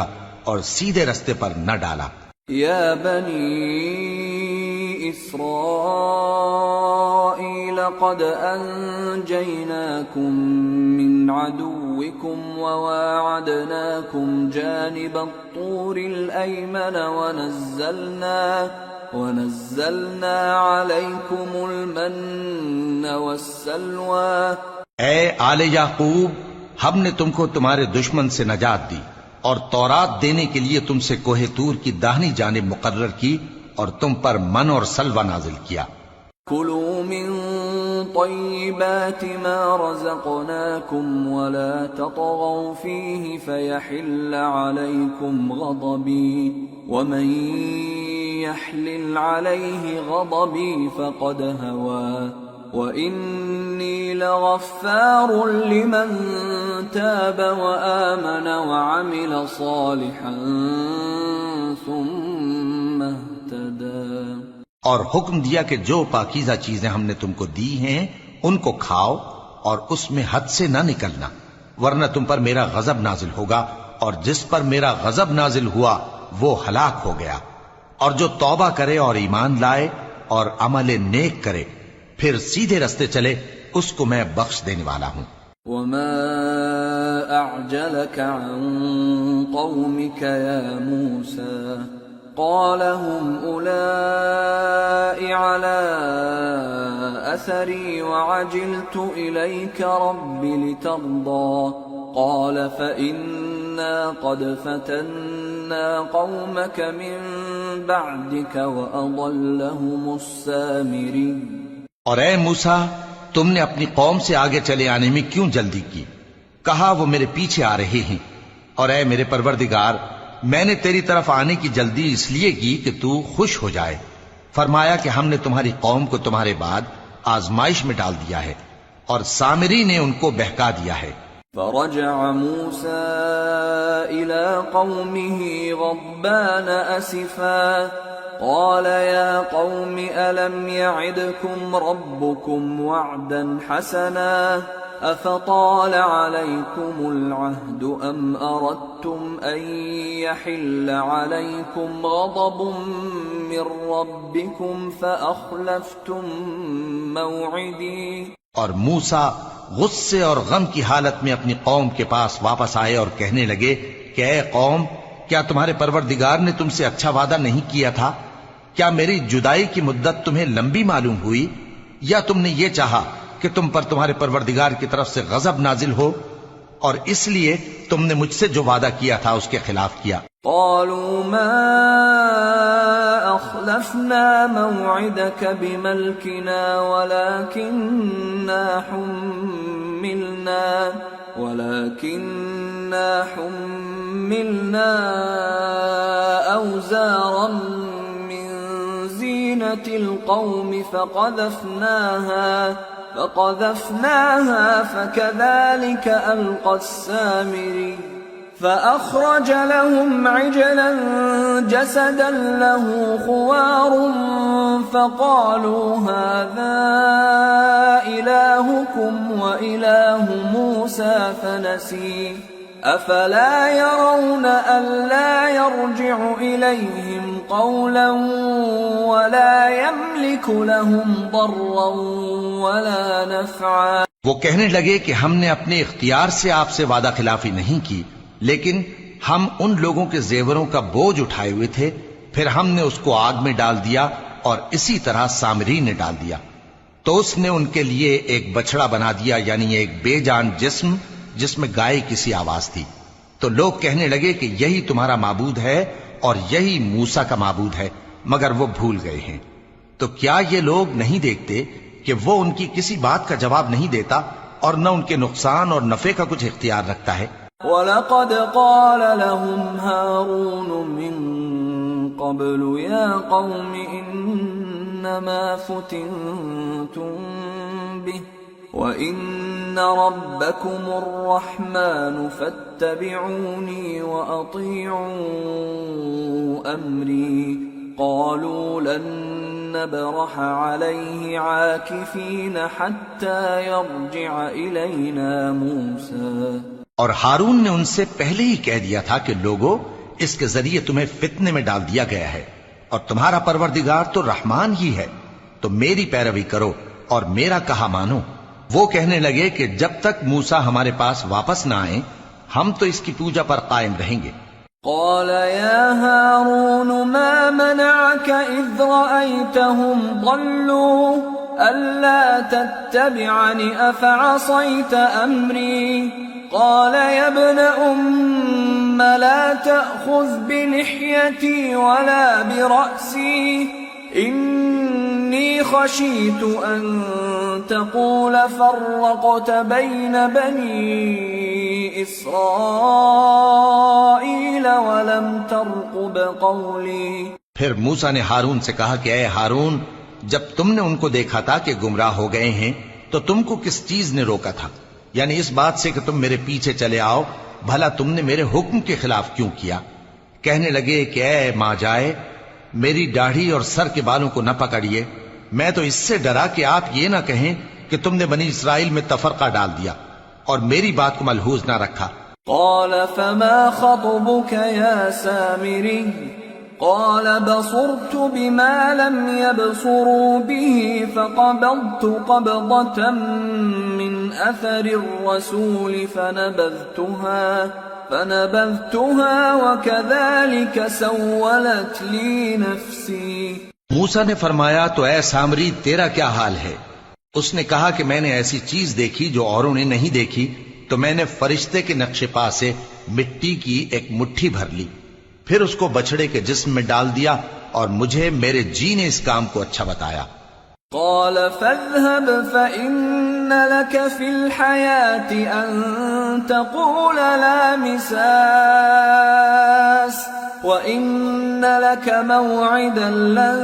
اور سیدھے رستے پر نہ ڈالا۔ یا بنی اسرائیل قد انجیناکم من عدوکم وواعدناکم جانب الطور الایمن ونزلنا علیکم المن والسلوى۔ اے آل یعقوب، ہم نے تم کو تمہارے دشمن سے نجات دی اور تورات دینے کے لیے تم سے کوہ طور کی داہنی جانب مقرر کی اور تم پر من اور سلوہ نازل کیا۔ کلوا من طیبات ما رزقناکم ولا تطغوا فیہ فیحل علیکم غضبی ومن یحلل علیہ غضبی فقد هوى وَإِنِّي لَغَفَّارٌ لِمَن تَابَ وَآمَنَ وَعَمِلَ صَالِحًا ثُمَّ اهْتَدَىٰ۔ اور حکم دیا کہ جو پاکیزہ چیزیں ہم نے تم کو دی ہیں ان کو کھاؤ اور اس میں حد سے نہ نکلنا، ورنہ تم پر میرا غضب نازل ہوگا، اور جس پر میرا غضب نازل ہوا وہ ہلاک ہو گیا۔ اور جو توبہ کرے اور ایمان لائے اور عمل نیک کرے پھر سیدھے رستے چلے اس کو میں بخش دینے والا ہوں۔ وما أعجلك عن قومك يا موسى قال هم أولئك على أثري وعجلت إليك رب لترضى قال فإنا قد فتنا قومك من بعدك وأضلهم السامري۔ اور اے موسیٰ، تم نے اپنی قوم سے آگے چلے آنے میں کیوں جلدی کی؟ کہا وہ میرے پیچھے آ رہے ہیں۔ اور اے میرے پروردگار، میں نے تیری طرف آنے کی جلدی اس لیے کی کہ تو خوش ہو جائے۔ فرمایا کہ ہم نے تمہاری قوم کو تمہارے بعد آزمائش میں ڈال دیا ہے، اور سامری نے ان کو بہکا دیا ہے۔ فرجع موسى إلى قومه غضبان أسفا قال يا قوم ألم يعدكم ربكم وعدا حسنا أفطال عليكم العهد أم أردتم أن يحل عليكم غضب من ربكم فأخلفتم موعدي۔ اور موسیٰ غصے اور غم کی حالت میں اپنی قوم کے پاس واپس آئے اور کہنے لگے کہ اے قوم، کیا تمہارے پروردگار نے تم سے اچھا وعدہ نہیں کیا تھا؟ کیا میری جدائی کی مدت تمہیں لمبی معلوم ہوئی، یا تم نے یہ چاہا کہ تم پر تمہارے پروردگار کی طرف سے غضب نازل ہو، اور اس لیے تم نے مجھ سے جو وعدہ کیا تھا اس کے خلاف کیا؟ قالوا ما أخلفنا موعدك بملكنا ولكننا حملنا أوزارا من زينة القوم فقذفناها فكذلك ألقى السامري فأخرج لهم عجلا جسدا له خوار فقالوا هذا إلهكم وإله موسى فنسي أفلا يرون ألا يرجع إليهم قولا ولا يملك لهم ضرا ولا نفعا۔ وہ کہنے لگے کہ ہم نے اپنے اختیار سے آپ سے وعدہ خلافی نہیں کی، لیکن ہم ان لوگوں کے زیوروں کا بوجھ اٹھائے ہوئے تھے، پھر ہم نے اس کو آگ میں ڈال دیا، اور اسی طرح سامری نے ڈال دیا۔ تو اس نے ان کے لیے ایک بچڑا بنا دیا، یعنی ایک بے جان جسم جس میں گائے کسی آواز تھی۔ تو لوگ کہنے لگے کہ یہی تمہارا معبود ہے اور یہی موسیٰ کا معبود ہے، مگر وہ بھول گئے ہیں۔ تو کیا یہ لوگ نہیں دیکھتے کہ وہ ان کی کسی بات کا جواب نہیں دیتا، اور نہ ان کے نقصان اور نفع کا کچھ اختیار رکھتا ہے؟ وَلَقَدْ قَالَ لَهُمْ هَارُونُ مِن قَبْلُ يَا قَوْمِ إِنَّمَا فُتِنْتُمْ بِهِ وَإِنَّ رَبَّكُمُ الرَّحْمَنُ فَاتَّبِعُونِي وَأَطِيعُوا أَمْرِي قَالُوا لَن نَّبْرَحَ عَلَيْهِ عَاكِفِينَ حَتَّى يَرْجِعَ إِلَيْنَا مُوسَىٰ۔ اور ہارون نے ان سے پہلے ہی کہہ دیا تھا کہ لوگو، اس کے ذریعے تمہیں فتنے میں ڈال دیا گیا ہے، اور تمہارا پروردگار تو رحمان ہی ہے، تو میری پیروی کرو اور میرا کہا مانو۔ وہ کہنے لگے کہ جب تک موسیٰ ہمارے پاس واپس نہ آئیں، ہم تو اس کی پوجا پر قائم رہیں گے۔ قال يا هارون ما منعك إذ رأيتهم ضلوا ألا تتبعني أفعصيت أمري قال يا ابن أم لا تأخذ بلحيتي ولا برأسي إني خشيت أن تقول فرقت بين بني إسرائيل ولم ترقب قولي۔ پھر موسیٰ نے ہارون سے کہا کہ اے ہارون، جب تم نے ان کو دیکھا تھا کہ گمراہ ہو گئے ہیں تو تم کو کس چیز نے روکا تھا؟ یعنی اس بات سے کہ تم میرے پیچھے چلے آؤ، بھلا تم نے میرے حکم کے خلاف کیوں کیا؟ کہنے لگے کہ اے ماں جائے، میری داڑھی اور سر کے بالوں کو نہ پکڑیے، میں تو اس سے ڈرا کہ آپ یہ نہ کہیں کہ تم نے بنی اسرائیل میں تفرقہ ڈال دیا اور میری بات کو ملحوظ نہ رکھا۔ قال فما خطبك يا سامري قال بصرت بما لم يبصروا به فقبضت قبضة من أثر الرسول فنبذتها وكذلك سولت لي نفسي. موسیٰ نے فرمایا تو اے سامری تیرا کیا حال ہے؟ اس نے کہا کہ میں نے ایسی چیز دیکھی جو اوروں نے نہیں دیکھی، تو میں نے فرشتے کے نقش پا سے مٹی کی ایک مٹھی بھر لی، پھر اس کو بچڑے کے جسم میں ڈال دیا، اور مجھے میرے جی نے اس کام کو اچھا بتایا. قال فاذهب فإن لك في الحياة أن تقول لا مساس وإن لك موعدا لن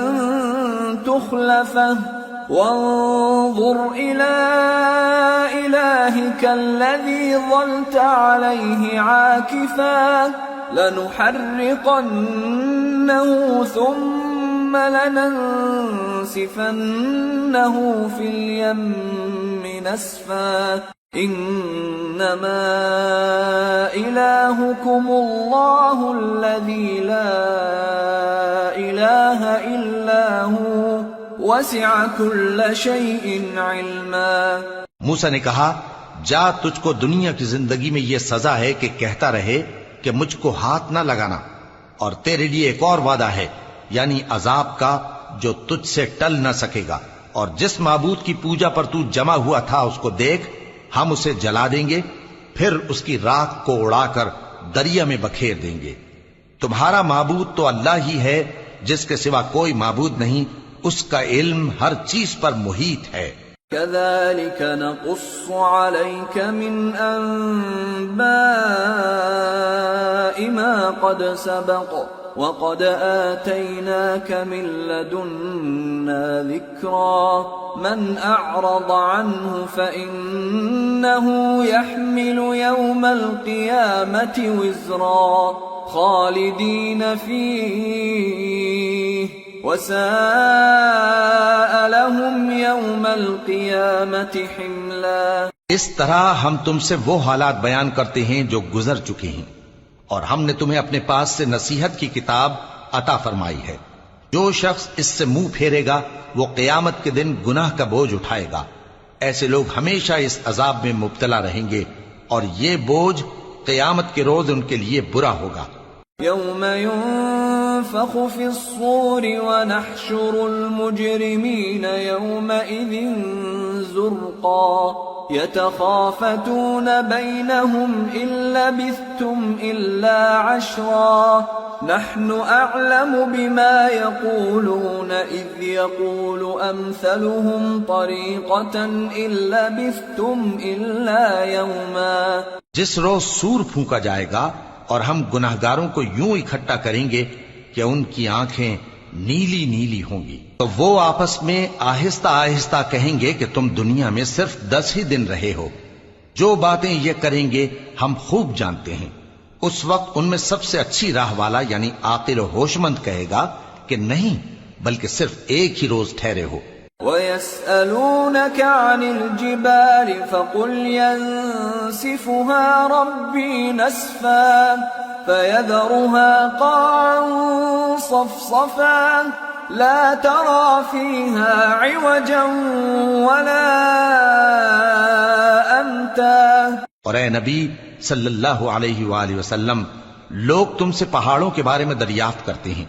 تخلفه وانظر إلى إلهك الذي ظلت عليه عاكفا لنحرقنه ثم لننسفنه في اليم نسفا إنما إلهكم الله الذي لا إله إلا هو وسع كل شيء علما. موسیٰ نے کہا جا، تجھ کو دنیا کی زندگی میں یہ سزا ہے کہ کہتا رہے کہ مجھ کو ہاتھ نہ لگانا، اور تیرے لیے ایک اور وعدہ ہے، یعنی عذاب کا جو تجھ سے ٹل نہ سکے گا، اور جس معبود کی پوجا پر تو جمع ہوا تھا اس کو دیکھ، ہم اسے جلا دیں گے، پھر اس کی راکھ کو اڑا کر دریا میں بکھیر دیں گے. تمہارا معبود تو اللہ ہی ہے، جس کے سوا کوئی معبود نہیں، اس کا علم ہر چیز پر محیط ہے. كذلك نقص عليك من أنباء ما قد سبق وقد آتيناك من لدنا ذكرا من أعرض عنه فإنه يحمل يوم القيامة وزرا خالدين فيه وساء لهم يوم القيامة حملا. اس طرح ہم تم سے وہ حالات بیان کرتے ہیں جو گزر چکے ہیں، اور ہم نے تمہیں اپنے پاس سے نصیحت کی کتاب عطا فرمائی ہے. جو شخص اس سے منہ پھیرے گا وہ قیامت کے دن گناہ کا بوجھ اٹھائے گا. ایسے لوگ ہمیشہ اس عذاب میں مبتلا رہیں گے، اور یہ بوجھ قیامت کے روز ان کے لیے برا ہوگا. يوم ينفخ في الصور ونحشر المجرمين يومئذ زرقا يتخافتون بينهم إن لبثتم إلا عشرا نحن أعلم بما يقولون إذ يقول أمثلهم طريقة إن لبثتم إلا يوما. جس روز سور پھونکا جائے گا اور ہم گناہگاروں کو یوں اکٹھا کریں گے کہ ان کی آنکھیں نیلی نیلی ہوں گی، تو وہ آپس میں آہستہ آہستہ کہیں گے کہ تم دنیا میں صرف 10 ہی دن رہے ہو. جو باتیں یہ کریں گے ہم خوب جانتے ہیں. اس وقت ان میں سب سے اچھی راہ والا یعنی عاقل و ہوش مند کہے گا کہ نہیں، بلکہ صرف ایک ہی روز ٹھہرے ہو. وَيَسْأَلُونَكَ عَنِ الْجِبَالِ فَقُلْ يَنسِفُهَا رَبِّي نَسْفًا فَيَذَرُهَا قَاعًا صَفْصَفًا لَا تَرَى فِيهَا عِوَجًا وَلَا أَمْتًا. اور اے نبی صلی اللہ علیہ وآلہ وسلم، لوگ تم سے پہاڑوں کے بارے میں دریافت کرتے ہیں.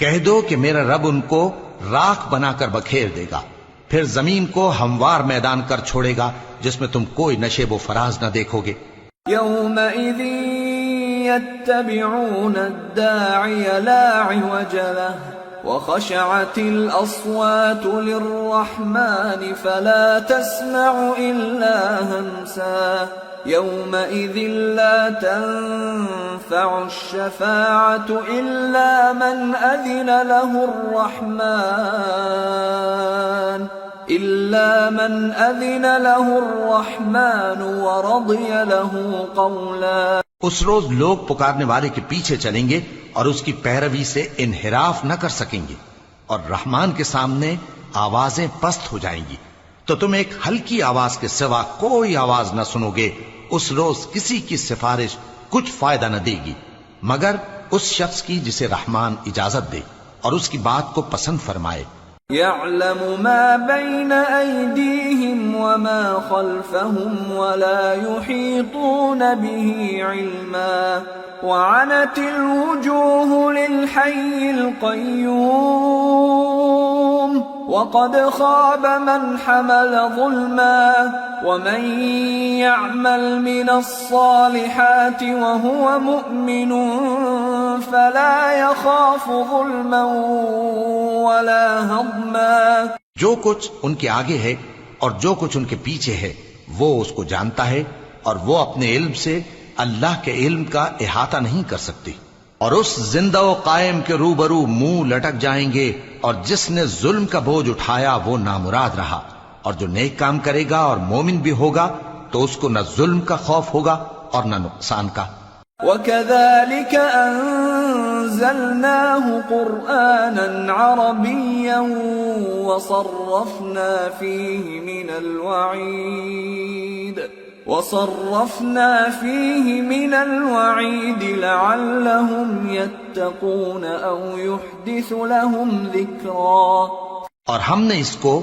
کہہ دو کہ میرا رب ان کو راکھ بنا کر بکھیر دے گا، پھر زمین کو ہموار میدان کر چھوڑے گا جس میں تم کوئی نشیب و فراز نہ دیکھو گے. يومئذ يتبعون الداعي لا عوج له وخشعت الأصوات للرحمن فلا تسمع إلا همسا يومئذ لا تنفع الشفاعة إلا من أذن له الرحمن ورضي له قولا. اس روز لوگ پکارنے والے کے پیچھے چلیں گے اور اس کی پیروی سے انحراف نہ کر سکیں گے، اور رحمان کے سامنے آوازیں پست ہو جائیں گی، تو تم ایک ہلکی آواز کے سوا کوئی آواز نہ سنو گے. اس روز کسی کی سفارش کچھ فائدہ نہ دے گی مگر اس شخص کی جسے رحمان اجازت دے اور اس کی بات کو پسند فرمائے. يعلم ما بين أيديهم وما خلفهم ولا يحيطون به علما وعنت الوجوه للحي القيوم وقد خاب من حمل ظلما ومن يعمل من الصالحات وهو مؤمن فلا يخاف ظلما ولا هضما. جو کچھ ان کے آگے ہے اور جو کچھ ان کے پیچھے ہے وہ اس کو جانتا ہے، اور وہ اپنے علم سے اللہ کے علم کا احاطہ نہیں کر سکتی. اور اس زندہ و قائم کے روبرو منہ لٹک جائیں گے، اور جس نے ظلم کا بوجھ اٹھایا وہ نامراد رہا، اور جو نیک کام کرے گا اور مومن بھی ہوگا تو اس کو نہ ظلم کا خوف ہوگا اور نہ نقصان کا. وَكَذَلِكَ أَنزَلْنَاهُ قُرْآنًا عَرَبِيًّا وَصَرَّفْنَا فِيهِ مِنَ الْوَعِيدِ لَعَلَّهُمْ يَتَّقُونَ أَوْ يُحْدِثُ لَهُمْ ذِكْرًا. اور ہم نے اس کو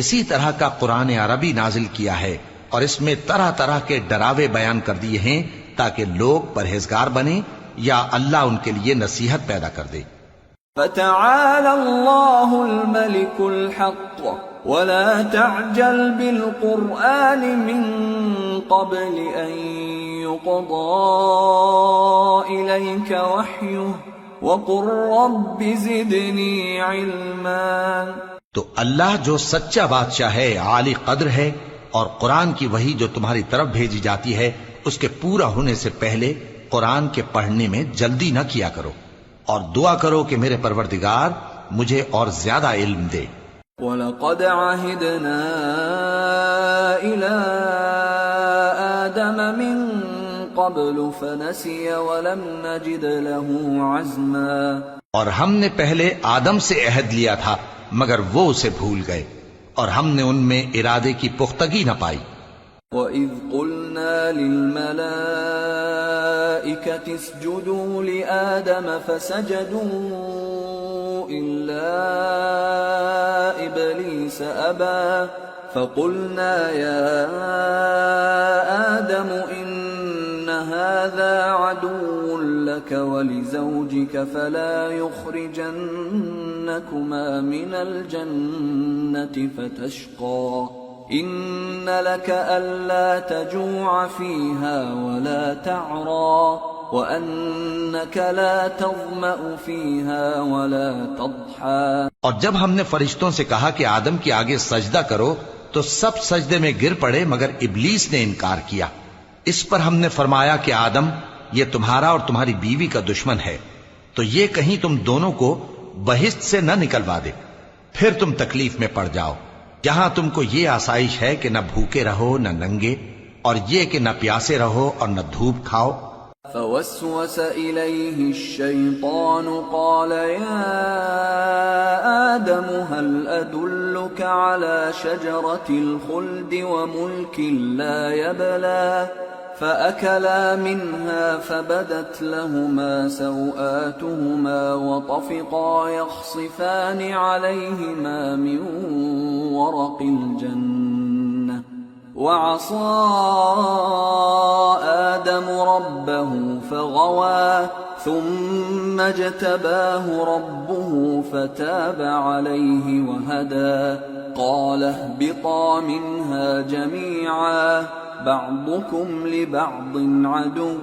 اسی طرح کا قرآن عربی نازل کیا ہے، اور اس میں طرح طرح کے ڈراوے بیان کر دیے ہیں تاکہ لوگ پرہیزگار بنیں یا اللہ ان کے لیے نصیحت پیدا کر دے. فَتَعَالَى اللَّهُ الْمَلِكُ الْحَقُّ وَلَا تَعْجَلْ بِالْقُرْآنِ مِنْ قَبْلِ أَنْ يُقْضَى إِلَيْكَ وَحْيُهُ وَقُلْ رَبِّ زِدْنِي عِلْمًا. تو اللہ جو سچا بادشاہ ہے، عالی قدر ہے، اور قرآن کی وحی جو تمہاری طرف بھیجی جاتی ہے اس کے پورا ہونے سے پہلے قرآن کے پڑھنے میں جلدی نہ کیا کرو، اور دعا کرو کہ میرے پروردگار مجھے اور زیادہ علم دے. وَلَقَدْ عَهِدْنَا إِلَىٰ آدَمَ مِن قَبْلُ فَنَسِيَ وَلَمْ نَجِدْ لَهُ عَزْمًا. اور ہم نے پہلے آدم سے عہد لیا تھا مگر وہ اسے بھول گئے، اور ہم نے ان میں ارادے کی پختگی نہ پائی. وَإِذْ قُلْنَا لِلْمَلَائِكَةِ اسْجُدُوا لِآدَمَ فَسَجَدُوا إِلَّا إِبْلِيسَ أَبَى فَقُلْنَا يَا آدَمُ إِنَّ هَذَا عَدُوٌّ لَكَ وَلِزَوْجِكَ فَلَا يُخْرِجَنَّكُمَا مِنَ الْجَنَّةِ فَتَشْقَى إِنَّ لَكَ أَلَّا تَجُوعَ فِيهَا وَلَا تَعْرَى وَأَنَّكَ لَا تَظْمَأُ فِيهَا وَلَا تَضْحَى. اور جب ہم نے فرشتوں سے کہا کہ آدم کے آگے سجدہ کرو تو سب سجدے میں گر پڑے مگر ابلیس نے انکار کیا. اس پر ہم نے فرمایا کہ آدم، یہ تمہارا اور تمہاری بیوی کا دشمن ہے، تو یہ کہیں تم دونوں کو بہشت سے نہ نکلوا دے، پھر تم تکلیف میں پڑ جاؤ. جہاں تم کو یہ آسائش ہے کہ نہ بھوکے رہو نہ ننگے، اور یہ کہ نہ پیاسے رہو اور نہ دھوپ کھاؤ. فوسوس إليه الشيطان قال يا آدم هل أدلك على شجرة الخلد وملك لا يبلى فأكلا منها فبدت لهما سوآتهما وطفقا يخصفان عليهما من ورق الجنة وعصى آدم ربه فغوى ثم اجتباه ربه فتاب عليه وهدى قال اهبطا منها جميعا بعضكم لبعض عدو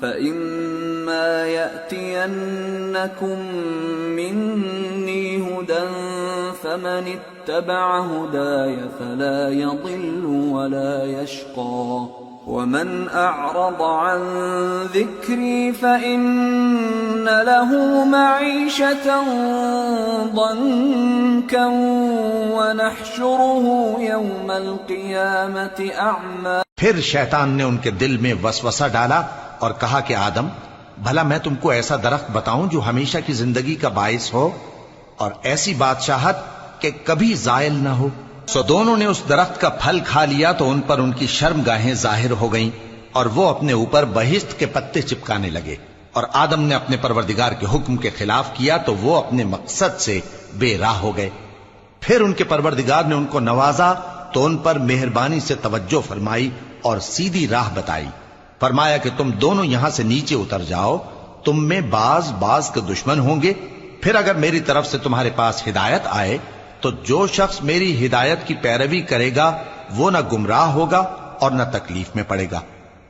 فإما يأتينكم مني هدى فمن اتبع هداي فلا يضل ولا يشقى ومن أعرض عن ذكري فإن له معيشة ضنكا ونحشره يوم القيامة أعمى. پھر شیطان نے ان کے دل میں وسوسہ ڈالا اور کہا کہ آدم، بھلا میں تم کو ایسا درخت بتاؤں جو ہمیشہ کی زندگی کا باعث ہو اور ایسی بادشاہت کہ کبھی زائل نہ ہو. سو دونوں نے اس درخت کا پھل کھا لیا تو ان پر ان کی شرم گاہیں ظاہر ہو گئیں اور وہ اپنے اوپر بہشت کے پتے چپکانے لگے. اور آدم نے اپنے پروردگار کے حکم کے خلاف کیا تو وہ اپنے مقصد سے بے راہ ہو گئے. پھر ان کے پروردگار نے ان کو نوازا تو ان پر مہربانی سے توجہ فرمائی اور سیدھی راہ بتائی. فرمایا کہ تم دونوں یہاں سے نیچے اتر جاؤ، تم میں بعض کے دشمن ہوں گے. پھر اگر میری طرف سے تمہارے پاس ہدایت آئے تو جو شخص میری ہدایت کی پیروی کرے گا وہ نہ گمراہ ہوگا اور نہ تکلیف میں پڑے گا،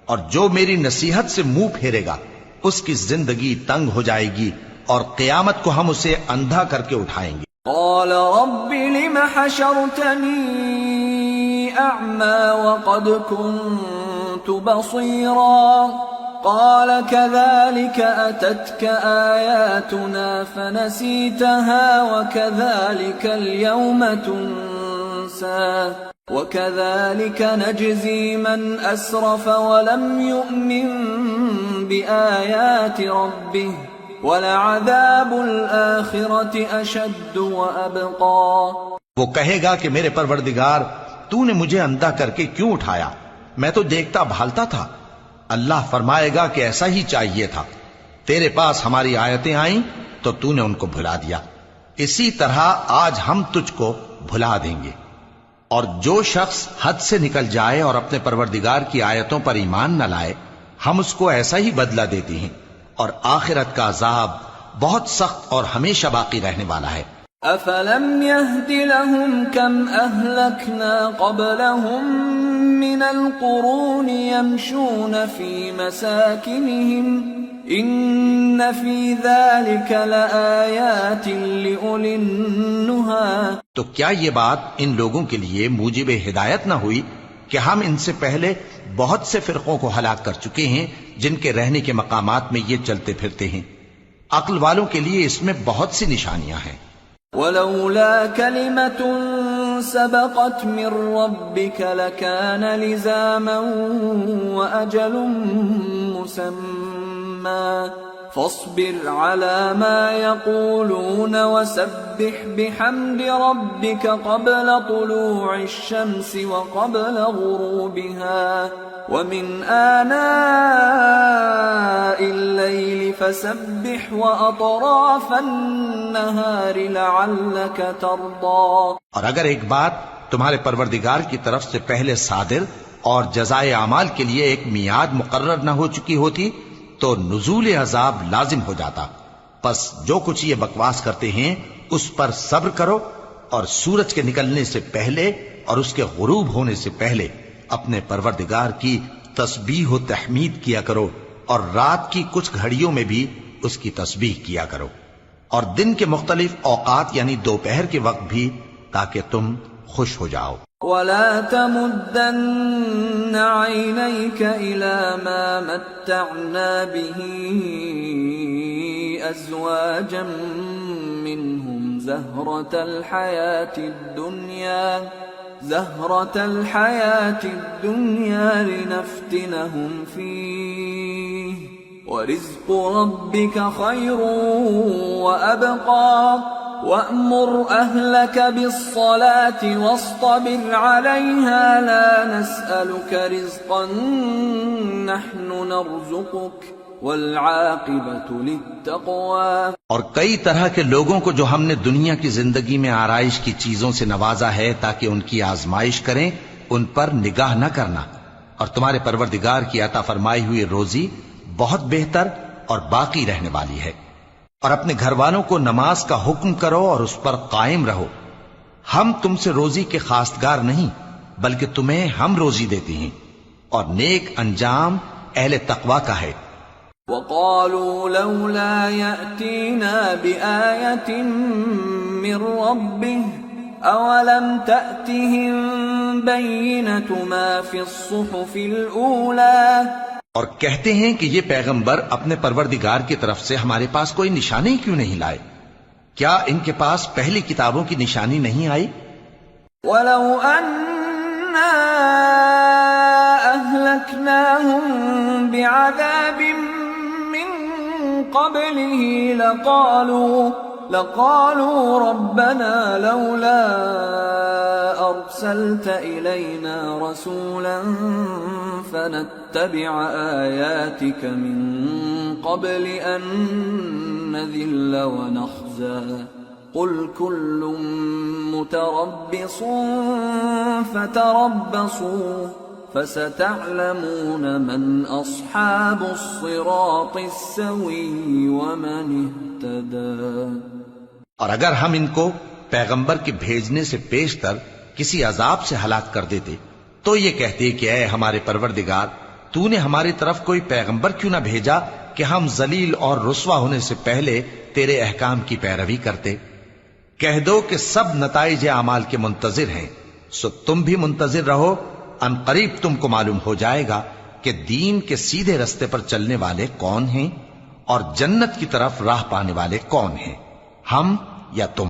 اور جو میری نصیحت سے منہ پھیرے گا اس کی زندگی تنگ ہو جائے گی اور قیامت کو ہم اسے اندھا کر کے اٹھائیں گے. قال رب لم حشرتني أعمى وقد كنت بصيرا قال كذلك أتتك آياتنا فنسيتها وكذلك اليوم تنسى وكذلك نجزي من أسرف ولم يؤمن بآيات ربه وَلَعَذَابُ الْآخِرَةِ أَشَدُّ وَأَبْقَى. وہ کہے گا کہ میرے پروردگار تو نے مجھے اندھا کر کے کیوں اٹھایا، میں تو دیکھتا بھالتا تھا. اللہ فرمائے گا کہ ایسا ہی چاہیے تھا، تیرے پاس ہماری آیتیں آئیں تو تو نے ان کو بھلا دیا، اسی طرح آج ہم تجھ کو بھلا دیں گے. اور جو شخص حد سے نکل جائے اور اپنے پروردگار کی آیتوں پر ایمان نہ لائے ہم اس کو ایسا ہی بدلہ دیتے ہیں، اور آخرت کا عذاب بہت سخت اور ہمیشہ باقی رہنے والا ہے. أَفَلَمْ يَهْدِ لَهُمْ كَمْ أَهْلَكْنَا قَبْلَهُمْ مِنَ الْقُرُونِ يَمْشُونَ فِي مَسَاكِنِهِمْ إِنَّ فِي ذَلِكَ لَآيَاتٍ لِأُولِي النُّهَى. تو کیا یہ بات ان لوگوں کے لیے موجب ہدایت نہ ہوئی کہ ہم ان سے پہلے بہت سے فرقوں کو ہلاک کر چکے ہیں جن کے رہنے کے مقامات میں یہ چلتے پھرتے ہیں. عقل والوں کے لیے اس میں بہت سی نشانیاں ہیں. وَلَوْلَا كَلِمَةٌ سَبَقَتْ مِنْ رَبِّكَ لَكَانَ لِزَامًا وَأَجَلٌ مُّسَمًّى فاصبر على ما يقولون وسبح بحمد ربك قبل طلوع الشمس وقبل غروبها ومن آناء الليل فسبح وأطراف النهار لعلك ترضى. اور اگر ایک بات تمہارے پروردگار کی طرف سے پہلے صادر اور جزائے اعمال کے لیے ایک میعاد مقرر نہ ہو چکی ہوتی تو نزول عذاب لازم ہو جاتا. پس جو کچھ یہ بکواس کرتے ہیں اس پر صبر کرو اور سورج کے نکلنے سے پہلے اور اس کے غروب ہونے سے پہلے اپنے پروردگار کی تسبیح و تحمید کیا کرو اور رات کی کچھ گھڑیوں میں بھی اس کی تسبیح کیا کرو اور دن کے مختلف اوقات یعنی دوپہر کے وقت بھی تاکہ تم خوش ہو جاؤ. وَلَا تَمُدَّنَّ عَيْنَيْكَ إِلَى مَا مَتَّعْنَا بِهِ أَزْوَاجًا مِّنْهُمْ زَهْرَةَ الْحَيَاةِ الدُّنْيَا لِنَفْتِنَهُمْ فِيهِ وَرِزْقُ رَبِّكَ خَيْرٌ وَأَبْقَى وَأْمُرْ أَهْلَكَ بِالصَّلَاةِ وَاصْطَبِرْ عَلَيْهَا لَا نَسْأَلُكَ رِزْقًا نَحْنُ نَرْزُقُكَ وَالْعَاقِبَةُ لِلتَّقْوَى. اور کئی طرح کے لوگوں کو جو ہم نے دنیا کی زندگی میں آرائش کی چیزوں سے نوازا ہے تاکہ ان کی آزمائش کریں، ان پر نگاہ نہ کرنا. اور تمہارے پروردگار کی عطا فرمائی ہوئی روزی بہت بہتر اور باقی رہنے والی ہے. اور اپنے گھر والوں کو نماز کا حکم کرو اور اس پر قائم رہو. ہم تم سے روزی کے خواستگار نہیں بلکہ تمہیں ہم روزی دیتے ہیں، اور نیک انجام اہل تقوی کا ہے. وَقَالُوا لَوْلَا يَأْتِينَا بِآيَةٍ مِّن رَّبِّهِ أَوَلَمْ تَأْتِهِم بَيِّنَةُ مَا فِي الصُّحُفِ الْأُولَى. اور کہتے ہیں کہ یہ پیغمبر اپنے پروردگار کی طرف سے ہمارے پاس کوئی نشانی کیوں نہیں لائے؟ کیا ان کے پاس پہلی کتابوں کی نشانی نہیں آئی؟ وَلَوْ أَنَّا أَهْلَكْنَاهُمْ بِعَذَابٍ مِّن قَبْلِهِ لَقَالُوا رَبَّنَا لَوْلَا أَرْسَلْتَ إِلَيْنَا رَسُولًا فَنَتَّبِعَ آيَاتِكَ مِن قَبْلِ أَن نَّذِلَّ وَنَخْزَىٰ قل كل متربص فتربصوا فستعلمون من أصحاب الصراط السوي ومن اهتدى۔ اور اگر ہم ان کو پیغمبر کے بھیجنے سے پیشتر کسی عذاب سے ہلاک کر دیتے تو یہ کہتے کہ اے ہمارے پروردگار، تو نے ہماری طرف کوئی پیغمبر کیوں نہ بھیجا کہ ہم ذلیل اور رسوا ہونے سے پہلے تیرے احکام کی پیروی کرتے۔ کہہ دو کہ سب نتائج اعمال کے منتظر ہیں، سو تم بھی منتظر رہو، ان قریب تم کو معلوم ہو جائے گا کہ دین کے سیدھے رستے پر چلنے والے کون ہیں اور جنت کی طرف راہ پانے والے کون ہیں، ہم یا تم۔